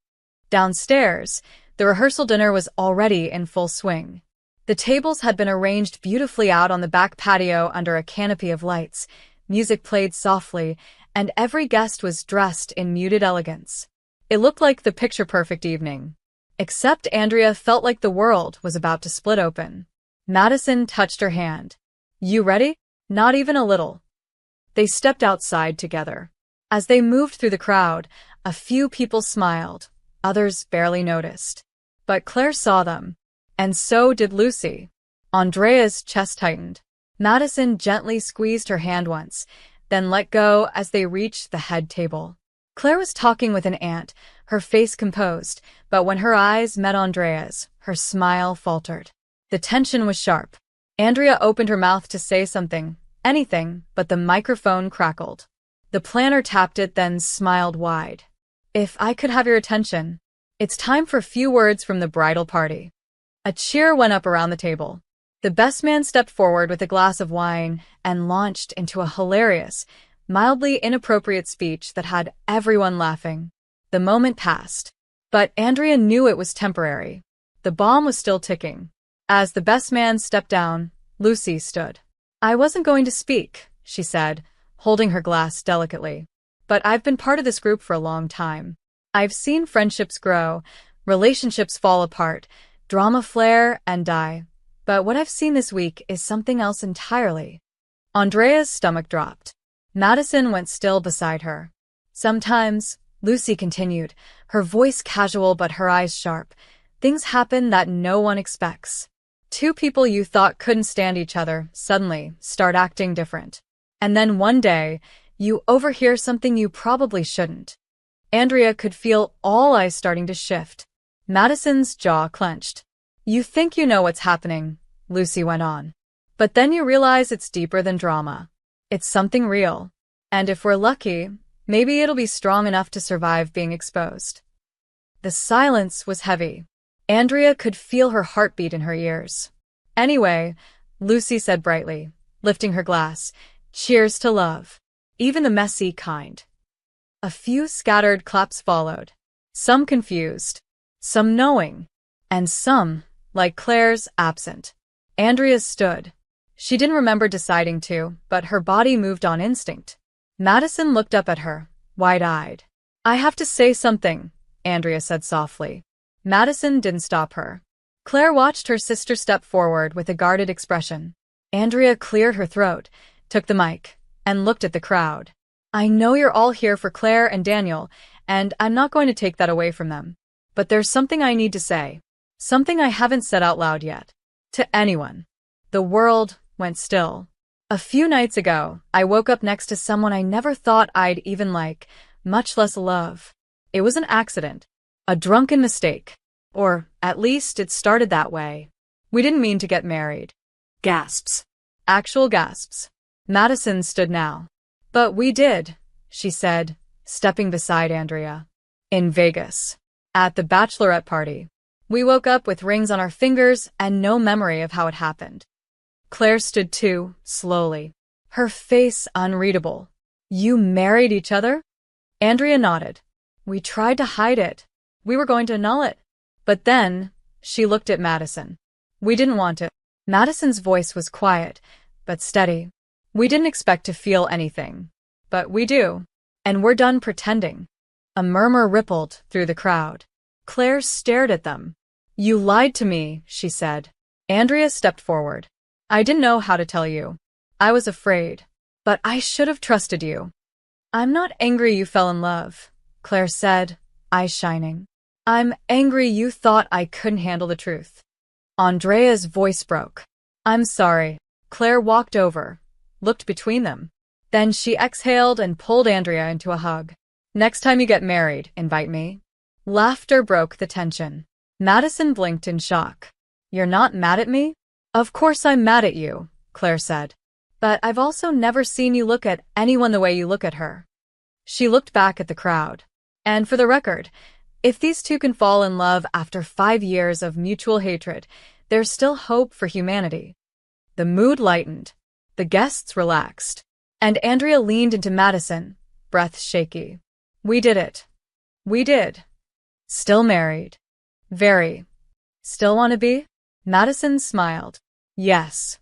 Downstairs, the rehearsal dinner was already in full swing. The tables had been arranged beautifully out on the back patio under a canopy of lights. Music played softly, and every guest was dressed in muted elegance. It looked like the picture-perfect evening. Except Andrea felt like the world was about to split open. Madison touched her hand. You ready? Not even a little. They stepped outside together. As they moved through the crowd, a few people smiled, others barely noticed. But Claire saw them, and so did Lucy. Andrea's chest tightened. Madison gently squeezed her hand once, then let go as they reached the head table. Claire was talking with an aunt, her face composed, but when her eyes met Andrea's, her smile faltered. The tension was sharp. Andrea opened her mouth to say something, anything, but the microphone crackled. The planner tapped it, then smiled wide. If I could have your attention. It's time for a few words from the bridal party. A cheer went up around the table. The best man stepped forward with a glass of wine and launched into a hilarious, mildly inappropriate speech that had everyone laughing. The moment passed. But Andrea knew it was temporary. The bomb was still ticking. As the best man stepped down, Lucy stood. I wasn't going to speak, she said, holding her glass delicately. But I've been part of this group for a long time. I've seen friendships grow, relationships fall apart, drama flare and die. But what I've seen this week is something else entirely. Andrea's stomach dropped. Madison went still beside her. Sometimes, Lucy continued, her voice casual but her eyes sharp, things happen that no one expects. Two people you thought couldn't stand each other suddenly start acting different. And then one day, you overhear something you probably shouldn't. Andrea could feel all eyes starting to shift. Madison's jaw clenched. You think you know what's happening, Lucy went on. But then you realize it's deeper than drama. It's something real. And if we're lucky, maybe it'll be strong enough to survive being exposed. The silence was heavy. Andrea could feel her heartbeat in her ears. Anyway, Lucy said brightly, lifting her glass, cheers to love. Even the messy kind. A few scattered claps followed. Some confused. Some knowing. And some, like Claire's, absent. Andrea stood. She didn't remember deciding to, but her body moved on instinct. Madison looked up at her, wide-eyed. I have to say something, Andrea said softly. Madison didn't stop her. Claire watched her sister step forward with a guarded expression. Andrea cleared her throat, took the mic, and looked at the crowd. I know you're all here for Claire and Daniel, and I'm not going to take that away from them. But there's something I need to say. Something I haven't said out loud yet. To anyone. The world went still. A few nights ago, I woke up next to someone I never thought I'd even like, much less love. It was an accident. A drunken mistake. Or, at least, it started that way. We didn't mean to get married. Gasps. Actual gasps. Madison stood now. But we did, she said, stepping beside Andrea. In Vegas. At the Bachelorette party. We woke up with rings on our fingers and no memory of how it happened. Claire stood too, slowly. Her face unreadable. You married each other? Andrea nodded. We tried to hide it. We were going to annul it. But then, she looked at Madison. We didn't want to. Madison's voice was quiet, but steady. We didn't expect to feel anything. But we do. And we're done pretending. A murmur rippled through the crowd. Claire stared at them. You lied to me, she said. Andrea stepped forward. I didn't know how to tell you. I was afraid. But I should have trusted you. I'm not angry you fell in love, Claire said, eyes shining. I'm angry you thought I couldn't handle the truth. Andrea's voice broke. I'm sorry. Claire walked over, looked between them. Then she exhaled and pulled Andrea into a hug. Next time you get married, invite me. Laughter broke the tension. Madison blinked in shock. You're not mad at me? Of course I'm mad at you, Claire said. But I've also never seen you look at anyone the way you look at her. She looked back at the crowd. And for the record, if these two can fall in love after 5 years of mutual hatred, there's still hope for humanity. The mood lightened. The guests relaxed. And Andrea leaned into Madison, breath shaky. We did it. We did. Still married. Very. Still want to be? Madison smiled. Yes.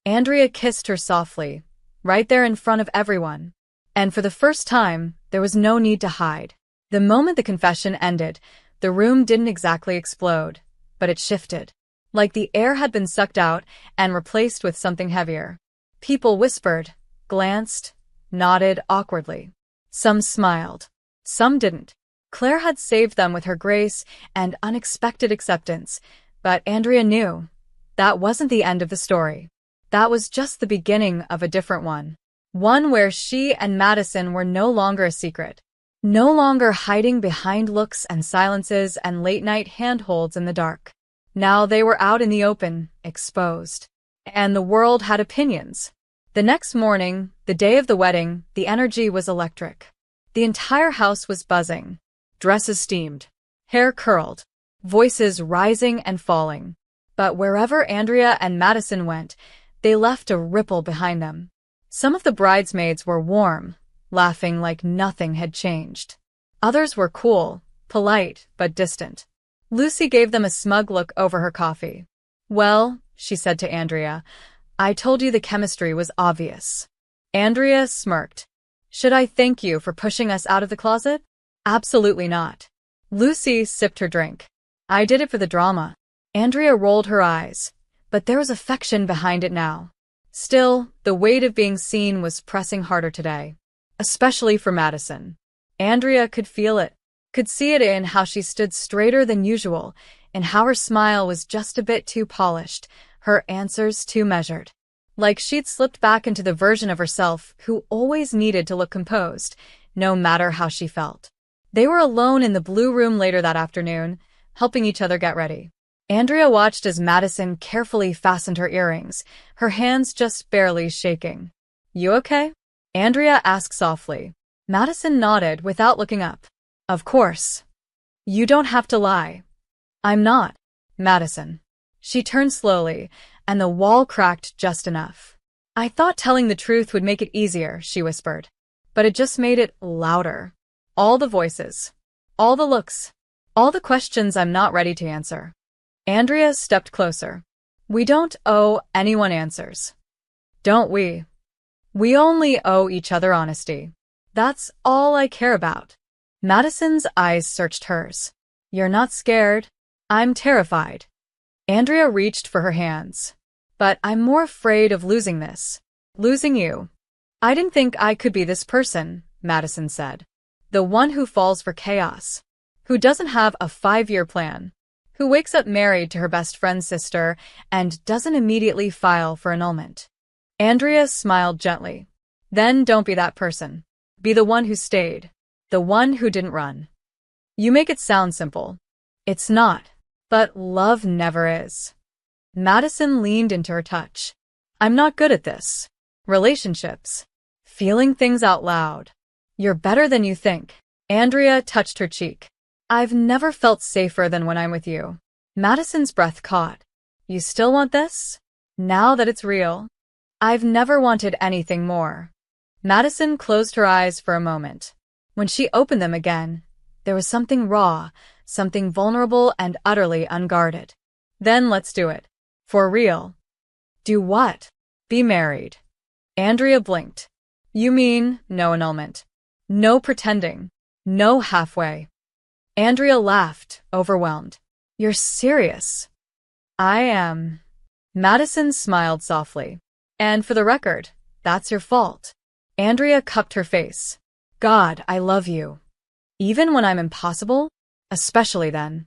Andrea kissed her softly, right there in front of everyone. And for the first time, there was no need to hide. The moment the confession ended, the room didn't exactly explode, but it shifted. Like the air had been sucked out and replaced with something heavier. People whispered, glanced, nodded awkwardly. Some smiled. Some didn't. Claire had saved them with her grace and unexpected acceptance, but Andrea knew that wasn't the end of the story. That was just the beginning of a different one. One where she and Madison were no longer a secret. No longer hiding behind looks and silences and late-night handholds in the dark. Now they were out in the open, exposed. And the world had opinions. The next morning, the day of the wedding, the energy was electric. The entire house was buzzing. Dresses steamed. Hair curled. Voices rising and falling. But wherever Andrea and Madison went, they left a ripple behind them. Some of the bridesmaids were warm, laughing like nothing had changed. Others were cool, polite, but distant. Lucy gave them a smug look over her coffee. Well, she said to Andrea, I told you the chemistry was obvious. Andrea smirked. Should I thank you for pushing us out of the closet? Absolutely not. Lucy sipped her drink. I did it for the drama. Andrea rolled her eyes, but there was affection behind it now. Still, the weight of being seen was pressing harder today, especially for Madison. Andrea could feel it, could see it in how she stood straighter than usual, and how her smile was just a bit too polished, her answers too measured. Like she'd slipped back into the version of herself who always needed to look composed, no matter how she felt. They were alone in the blue room later that afternoon, helping each other get ready. Andrea watched as Madison carefully fastened her earrings, her hands just barely shaking. You okay? Andrea asked softly. Madison nodded without looking up. Of course. You don't have to lie. I'm not, Madison. She turned slowly, and the wall cracked just enough. I thought telling the truth would make it easier, she whispered. But it just made it louder. All the voices. All the looks. All the questions I'm not ready to answer. Andrea stepped closer. We don't owe anyone answers. Don't we? We only owe each other honesty. That's all I care about. Madison's eyes searched hers. You're not scared. I'm terrified. Andrea reached for her hands. But I'm more afraid of losing this. Losing you. I didn't think I could be this person, Madison said. The one who falls for chaos. Who doesn't have a 5-year plan. Who wakes up married to her best friend's sister and doesn't immediately file for annulment. Andrea smiled gently. Then don't be that person. Be the one who stayed. The one who didn't run. You make it sound simple. It's not. But love never is. Madison leaned into her touch. I'm not good at this. Relationships. Feeling things out loud. You're better than you think. Andrea touched her cheek. I've never felt safer than when I'm with you. Madison's breath caught. You still want this? Now that it's real? I've never wanted anything more. Madison closed her eyes for a moment. When she opened them again, there was something raw, something vulnerable and utterly unguarded. Then let's do it. For real. Do what? Be married. Andrea blinked. You mean no annulment? No pretending? No halfway? Andrea laughed, overwhelmed. You're serious? I am. Madison smiled softly. And for the record, that's your fault. Andrea cupped her face. God, I love you. Even when I'm impossible? Especially then.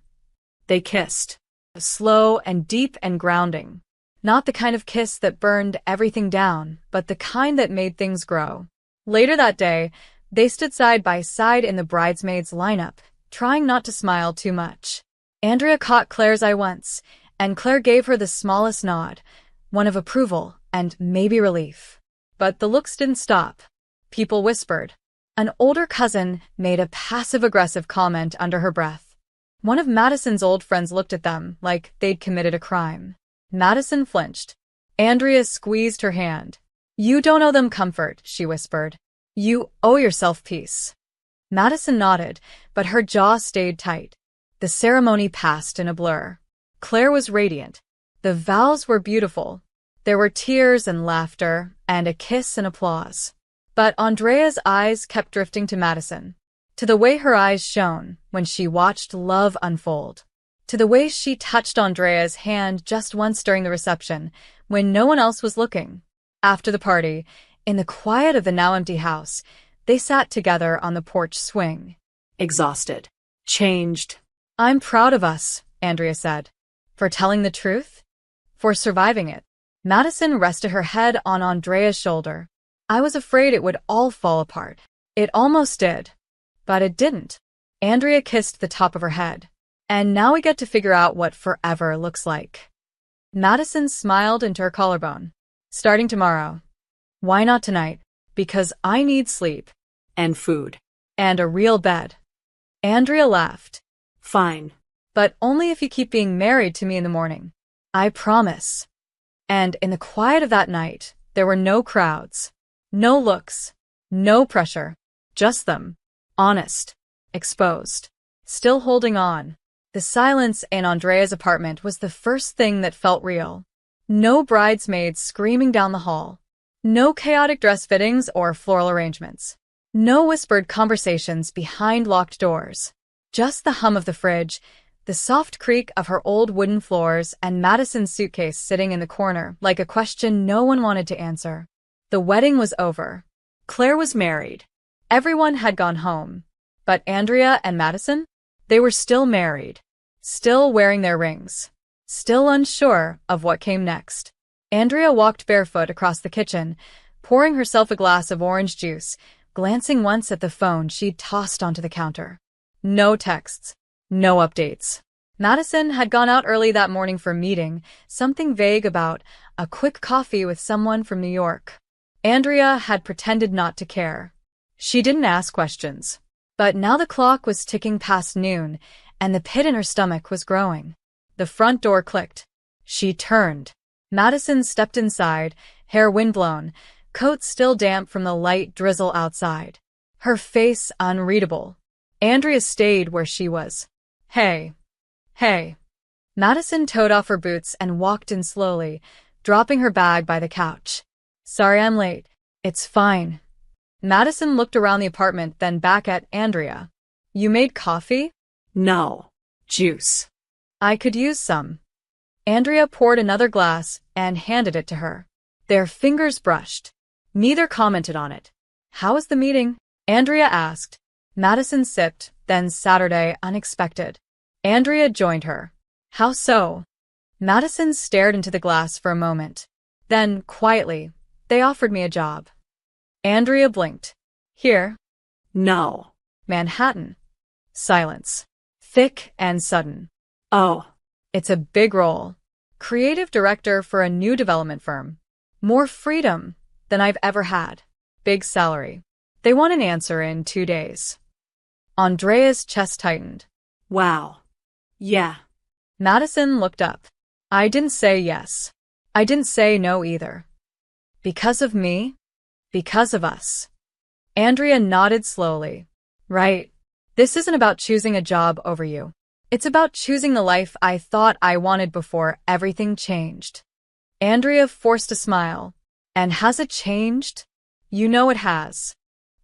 They kissed. Slow and deep and grounding. Not the kind of kiss that burned everything down, but the kind that made things grow. Later that day, they stood side by side in the bridesmaids' lineup, trying not to smile too much. Andrea caught Claire's eye once, and Claire gave her the smallest nod, one of approval and maybe relief. But the looks didn't stop. People whispered. An older cousin made a passive-aggressive comment under her breath. One of Madison's old friends looked at them like they'd committed a crime. Madison flinched. Andrea squeezed her hand. You don't owe them comfort, she whispered. You owe yourself peace. Madison nodded, but her jaw stayed tight. The ceremony passed in a blur. Claire was radiant. The vows were beautiful. There were tears and laughter, and a kiss and applause. But Andrea's eyes kept drifting to Madison. To the way her eyes shone when she watched love unfold. To the way she touched Andrea's hand just once during the reception, when no one else was looking. After the party, in the quiet of the now empty house, they sat together on the porch swing. Exhausted. Changed. I'm proud of us, Andrea said. For telling the truth? For surviving it. Madison rested her head on Andrea's shoulder. I was afraid it would all fall apart. It almost did. But it didn't. Andrea kissed the top of her head. And now we get to figure out what forever looks like. Madison smiled into her collarbone. Starting tomorrow. Why not tonight? Because I need sleep. And food. And a real bed. Andrea laughed. Fine. But only if you keep being married to me in the morning. I promise. And in the quiet of that night, there were no crowds. No looks. No pressure. Just them. Honest. Exposed. Still holding on. The silence in Andrea's apartment was the first thing that felt real. No bridesmaids screaming down the hall. No chaotic dress fittings or floral arrangements. No whispered conversations behind locked doors. Just the hum of the fridge, the soft creak of her old wooden floors, and Madison's suitcase sitting in the corner like a question no one wanted to answer. The wedding was over. Claire was married. Everyone had gone home. But Andrea and Madison? They were still married. Still wearing their rings. Still unsure of what came next. Andrea walked barefoot across the kitchen, pouring herself a glass of orange juice, glancing once at the phone she'd tossed onto the counter. No texts. No updates. Madison had gone out early that morning for a meeting, something vague about a quick coffee with someone from New York. Andrea had pretended not to care. She didn't ask questions. But now the clock was ticking past noon, and the pit in her stomach was growing. The front door clicked. She turned. Madison stepped inside, hair windblown, coat still damp from the light drizzle outside. Her face unreadable. Andrea stayed where she was. Hey. Hey. Madison toed off her boots and walked in slowly, dropping her bag by the couch. Sorry I'm late. It's fine. Madison looked around the apartment, then back at Andrea. You made coffee? No. Juice. I could use some. Andrea poured another glass and handed it to her. Their fingers brushed. Neither commented on it. How was the meeting? Andrea asked. Madison sipped, then Saturday unexpected. Andrea joined her. How so? Madison stared into the glass for a moment. Then, quietly, they offered me a job. Andrea blinked. Here? No. Manhattan. Silence. Thick and sudden. Oh, It's a big role. Creative director for a new development firm. More freedom than I've ever had. Big salary. They want an answer in 2 days. Andrea's chest tightened. wow. Yeah. Madison looked up. I didn't say yes. I didn't say no either. Because of me? Because of us. Andrea nodded slowly. Right. This isn't about choosing a job over you. It's about choosing the life I thought I wanted before everything changed. Andrea forced a smile. And has it changed? You know it has.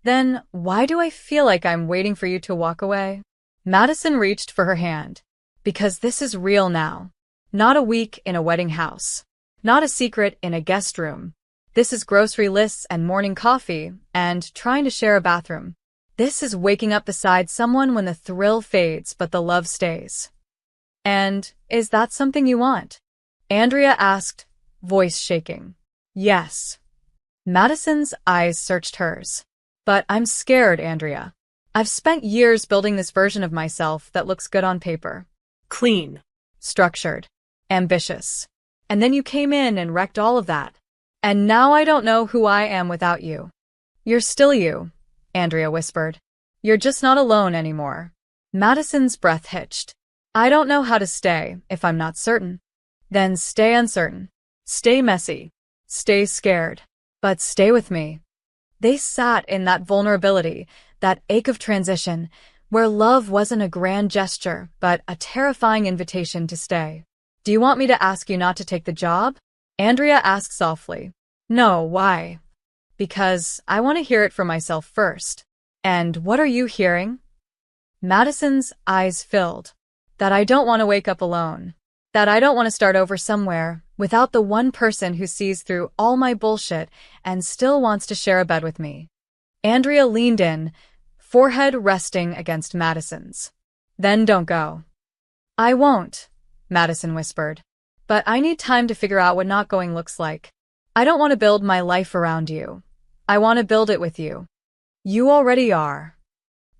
Then why do I feel like I'm waiting for you to walk away? Madison reached for her hand. Because this is real now. Not a week in a wedding house. Not a secret in a guest room. This is grocery lists and morning coffee and trying to share a bathroom. This is waking up beside someone when the thrill fades but the love stays. And is that something you want? Andrea asked, voice shaking. Yes. Madison's eyes searched hers. But I'm scared, Andrea. I've spent years building this version of myself that looks good on paper. Clean. Structured. Ambitious. And then you came in and wrecked all of that. And now I don't know who I am without you. You're still you, Andrea whispered. You're just not alone anymore. Madison's breath hitched. I don't know how to stay if I'm not certain. Then stay uncertain. Stay messy. Stay scared. But stay with me. They sat in that vulnerability, that ache of transition, where love wasn't a grand gesture, but a terrifying invitation to stay. Do you want me to ask you not to take the job? Andrea asked softly. No, why? Because I want to hear it for myself first. And what are you hearing? Madison's eyes filled. That I don't want to wake up alone. That I don't want to start over somewhere without the one person who sees through all my bullshit and still wants to share a bed with me. Andrea leaned in, forehead resting against Madison's. Then don't go. I won't, Madison whispered. But I need time to figure out what not going looks like. I don't want to build my life around you. I want to build it with you. You already are.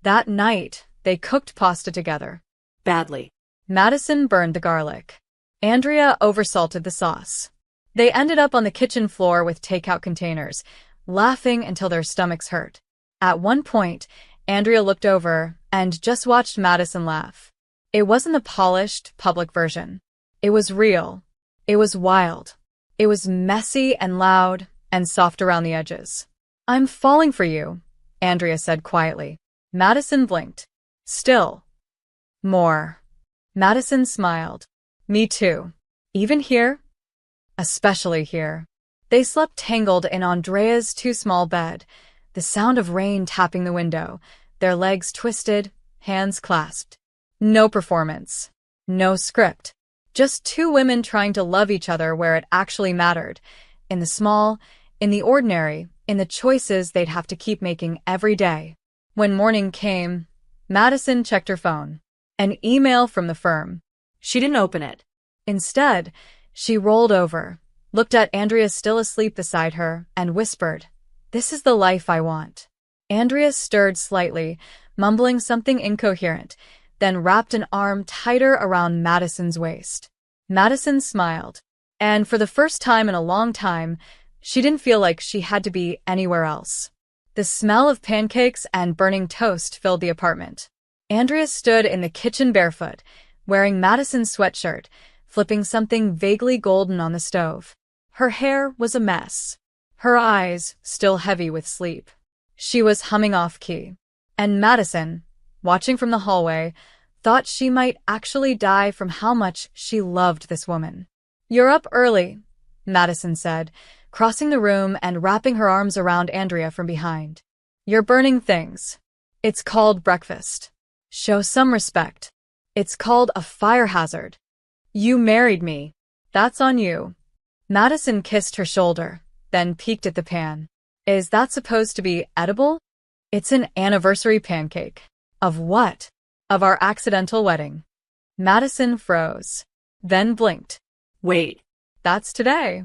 That night, they cooked pasta together. Badly. Madison burned the garlic. Andrea oversalted the sauce. They ended up on the kitchen floor with takeout containers, laughing until their stomachs hurt. At one point, Andrea looked over and just watched Madison laugh. It wasn't the polished, public version. It was real. It was wild. It was messy and loud and soft around the edges. I'm falling for you, Andrea said quietly. Madison blinked. Still. More. Madison smiled. Me too. Even here? Especially here. They slept tangled in Andrea's too-small bed, the sound of rain tapping the window, their legs twisted, hands clasped. No performance. No script. Just two women trying to love each other where it actually mattered. In the small, in the ordinary, in the choices they'd have to keep making every day. When morning came, Madison checked her phone. An email from the firm. She didn't open it. Instead, she rolled over, looked at Andrea still asleep beside her, and whispered, This is the life I want. Andrea stirred slightly, mumbling something incoherent, then wrapped an arm tighter around Madison's waist. Madison smiled, and for the first time in a long time, she didn't feel like she had to be anywhere else. The smell of pancakes and burning toast filled the apartment. Andrea stood in the kitchen barefoot, wearing Madison's sweatshirt, flipping something vaguely golden on the stove. Her hair was a mess. Her eyes still heavy with sleep. She was humming off-key. And Madison, watching from the hallway, thought she might actually die from how much she loved this woman. You're up early, Madison said, crossing the room and wrapping her arms around Andrea from behind. You're burning things. It's called breakfast. Show some respect. It's called a fire hazard. You married me. That's on you. Madison kissed her shoulder, then peeked at the pan. Is that supposed to be edible? It's an anniversary pancake. Of what? Of our accidental wedding. Madison froze, then blinked. Wait. That's today.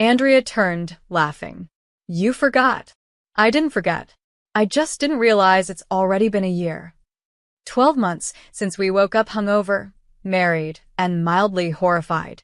Andrea turned, laughing. You forgot. I didn't forget. I just didn't realize it's already been a year. 12 months since we woke up hungover, married, and mildly horrified.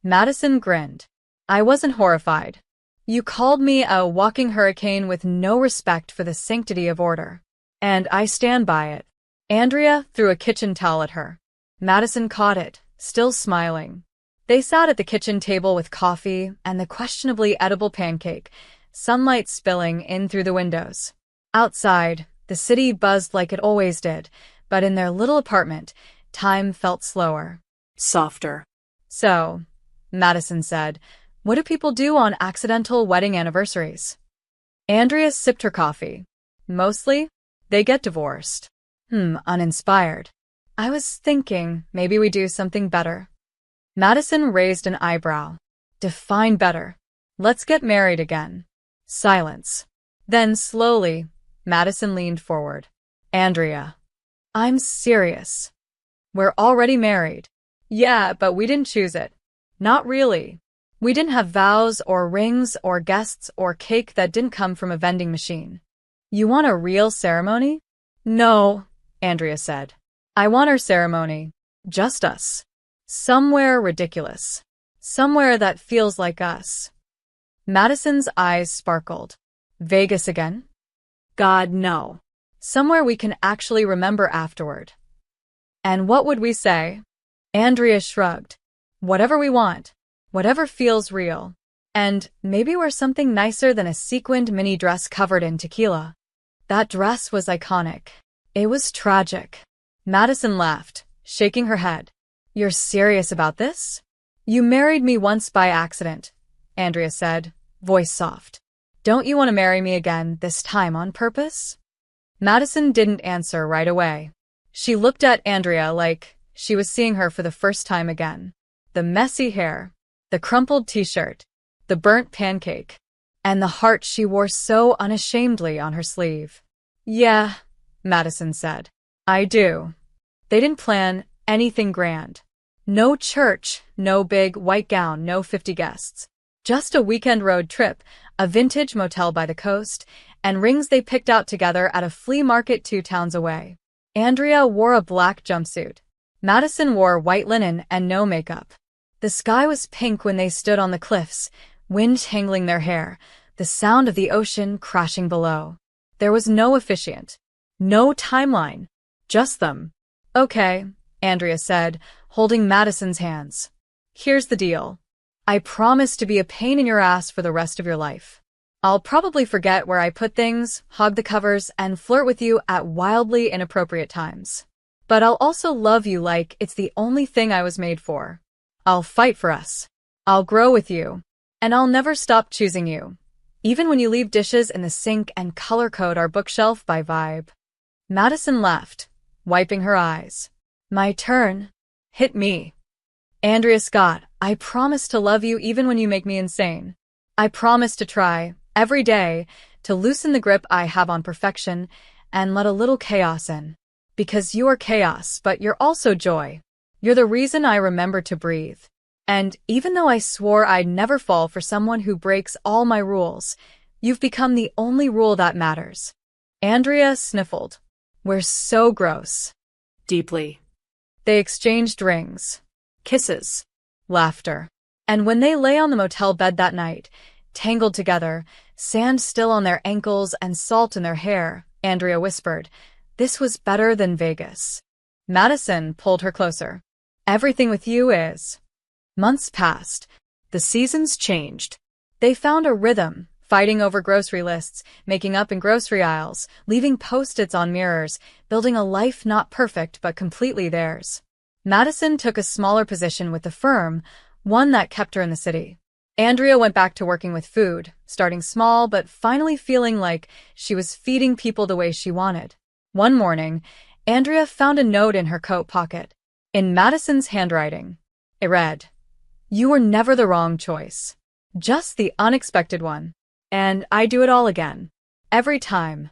Madison grinned. I wasn't horrified. You called me a walking hurricane with no respect for the sanctity of order. And I stand by it. Andrea threw a kitchen towel at her. Madison caught it, still smiling. They sat at the kitchen table with coffee and the questionably edible pancake, sunlight spilling in through the windows. Outside, the city buzzed like it always did, but in their little apartment, time felt slower. Softer. So, Madison said, what do people do on accidental wedding anniversaries? Andrea sipped her coffee. Mostly, they get divorced. Uninspired. I was thinking maybe we do something better. Madison raised an eyebrow. Define better. Let's get married again. Silence. Then slowly, Madison leaned forward. Andrea. I'm serious. We're already married. Yeah, but we didn't choose it. Not really. We didn't have vows or rings or guests or cake that didn't come from a vending machine. You want a real ceremony? No, Andrea said. I want our ceremony. Just us. Somewhere ridiculous. Somewhere that feels like us. Madison's eyes sparkled. Vegas again? God, no. Somewhere we can actually remember afterward. And what would we say? Andrea shrugged. Whatever we want. Whatever feels real. And maybe wear something nicer than a sequined mini dress covered in tequila. That dress was iconic. It was tragic. Madison laughed, shaking her head. You're serious about this? You married me once by accident, Andrea said, voice soft. Don't you want to marry me again, this time on purpose? Madison didn't answer right away. She looked at Andrea like she was seeing her for the first time again. The messy hair, the crumpled t-shirt, the burnt pancake, and the heart she wore so unashamedly on her sleeve. Yeah, Madison said. I do. They didn't plan anything grand. No church, no big white gown, no 50 guests. Just a weekend road trip, a vintage motel by the coast, and rings they picked out together at a flea market 2 towns away. Andrea wore a black jumpsuit. Madison wore white linen and no makeup. The sky was pink when they stood on the cliffs, wind tangling their hair, the sound of the ocean crashing below. There was no officiant. No timeline. Just them. Okay, Andrea said, holding Madison's hands. Here's the deal. I promise to be a pain in your ass for the rest of your life. I'll probably forget where I put things, hog the covers, and flirt with you at wildly inappropriate times. But I'll also love you like it's the only thing I was made for. I'll fight for us. I'll grow with you. And I'll never stop choosing you. Even when you leave dishes in the sink and color code our bookshelf by vibe. Madison laughed, wiping her eyes. My turn. Hit me. Andrea Scott, I promise to love you even when you make me insane. I promise to try, every day, to loosen the grip I have on perfection and let a little chaos in. Because you are chaos, but you're also joy. You're the reason I remember to breathe. And even though I swore I'd never fall for someone who breaks all my rules, you've become the only rule that matters. Andrea sniffled. We're so gross. Deeply. They exchanged rings. Kisses. Laughter. And when they lay on the motel bed that night, tangled together, sand still on their ankles and salt in their hair, Andrea whispered, this was better than Vegas. Madison pulled her closer. Everything with you is. Months passed. The seasons changed. They found a rhythm, fighting over grocery lists, making up in grocery aisles, leaving post-its on mirrors, building a life not perfect but completely theirs. Madison took a smaller position with the firm, one that kept her in the city. Andrea went back to working with food, starting small but finally feeling like she was feeding people the way she wanted. One morning, Andrea found a note in her coat pocket. In Madison's handwriting, it read, You were never the wrong choice. Just the unexpected one. And I do it all again. Every time.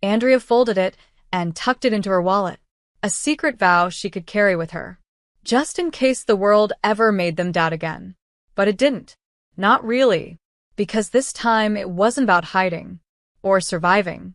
Andrea folded it and tucked it into her wallet. A secret vow she could carry with her. Just in case the world ever made them doubt again. But it didn't. Not really. Because this time it wasn't about hiding. Or surviving.